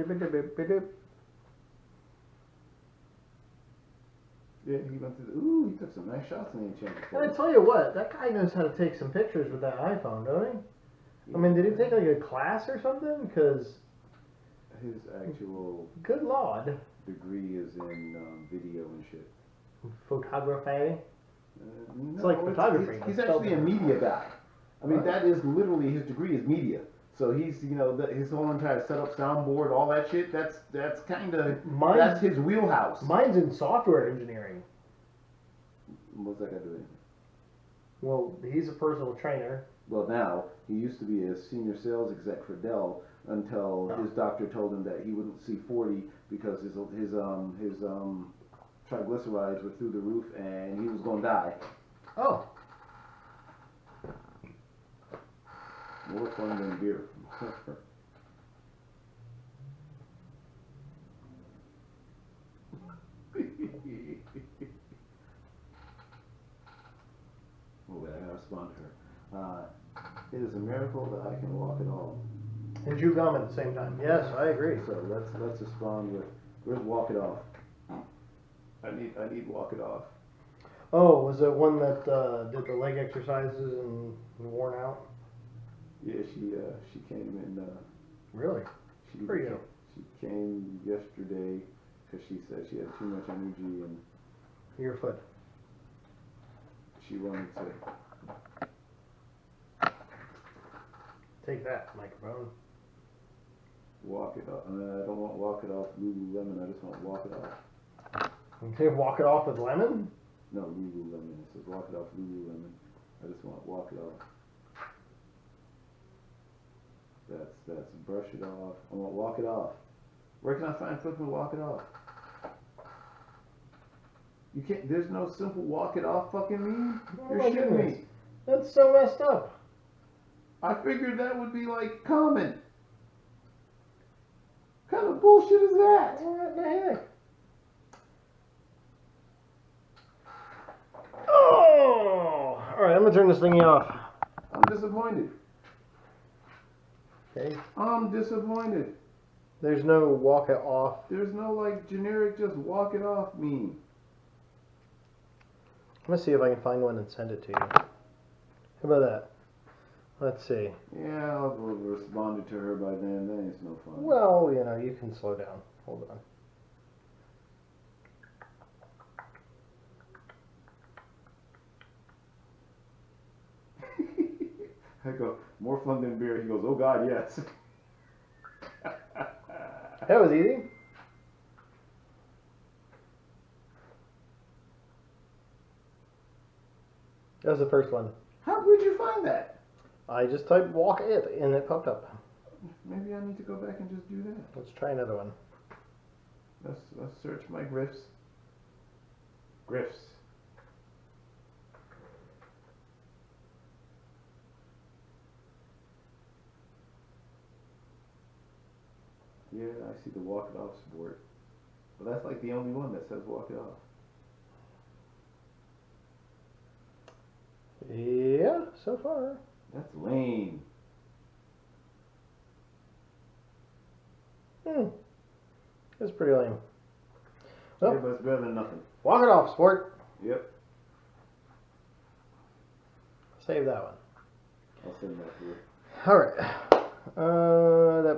he went through. Ooh, he took some nice shots in the enchanted. And I tell you what, that guy knows how to take some pictures with that iPhone, don't he? I mean, did he take like a class or something? Because his actual good lord, degree is in video and shit. photography. It's like photography. He's actually a media guy. I mean, Right. that is literally his degree is media. So he's, his whole entire setup, soundboard, all that shit. That's kind of that's his wheelhouse. Mine's in software engineering. What's that got to do with it? Well, he's a personal trainer. Well, now he used to be a senior sales exec for Dell until his doctor told him that he wouldn't see 40 because his triglycerides were through the roof and he was gonna die. Oh. More fun than beer. Oh, wait, I gotta respond to her. It is a miracle that I can walk at all. And chew gum at the same time. Yes, I agree. So let's respond with, where's walk it off? I need walk it off. Oh, was it one that did the leg exercises and worn out? Yeah, she came in. Really? She For you. She came yesterday because she said she had too much energy and Your foot. she wanted to. Take that, microphone. Walk it off. I don't want walk it off Lululemon. I just want walk it off. Okay, walk it off with lemon? No, Lululemon. It says walk it off Lululemon. I just want walk it off. That's brush it off. I want walk it off. Where can I find flipping walk it off? You can't. There's no simple walk it off fucking meme. Oh You're my shitting goodness. me. That's so messed up. I figured that would be like common. What kind of bullshit is that? What the heck? Oh! Alright, I'm gonna turn this thingy off. I'm disappointed. Okay. I'm disappointed. There's no walk it off. There's no like generic just walk it off meme. I'm gonna see if I can find one and send it to you. How about that? Let's see. Yeah, I'll have responded to her by then. That ain't no fun. Well, you can slow down. Hold on. I go, more fun than beer. He goes, oh God, yes. That was easy. That was the first one. How would you find that? I just typed walk it and it popped up. Maybe I need to go back and just do that. Let's try another one. Let's search my griffs. Griffs. Yeah, I see the walk it off sport. But that's like the only one that says walk it off. Yeah, so far. That's lame. It's pretty lame. Well, Yeah, but it's better than nothing. walk it off, sport. Yep. Save that one. I'll send that to you. Alright. That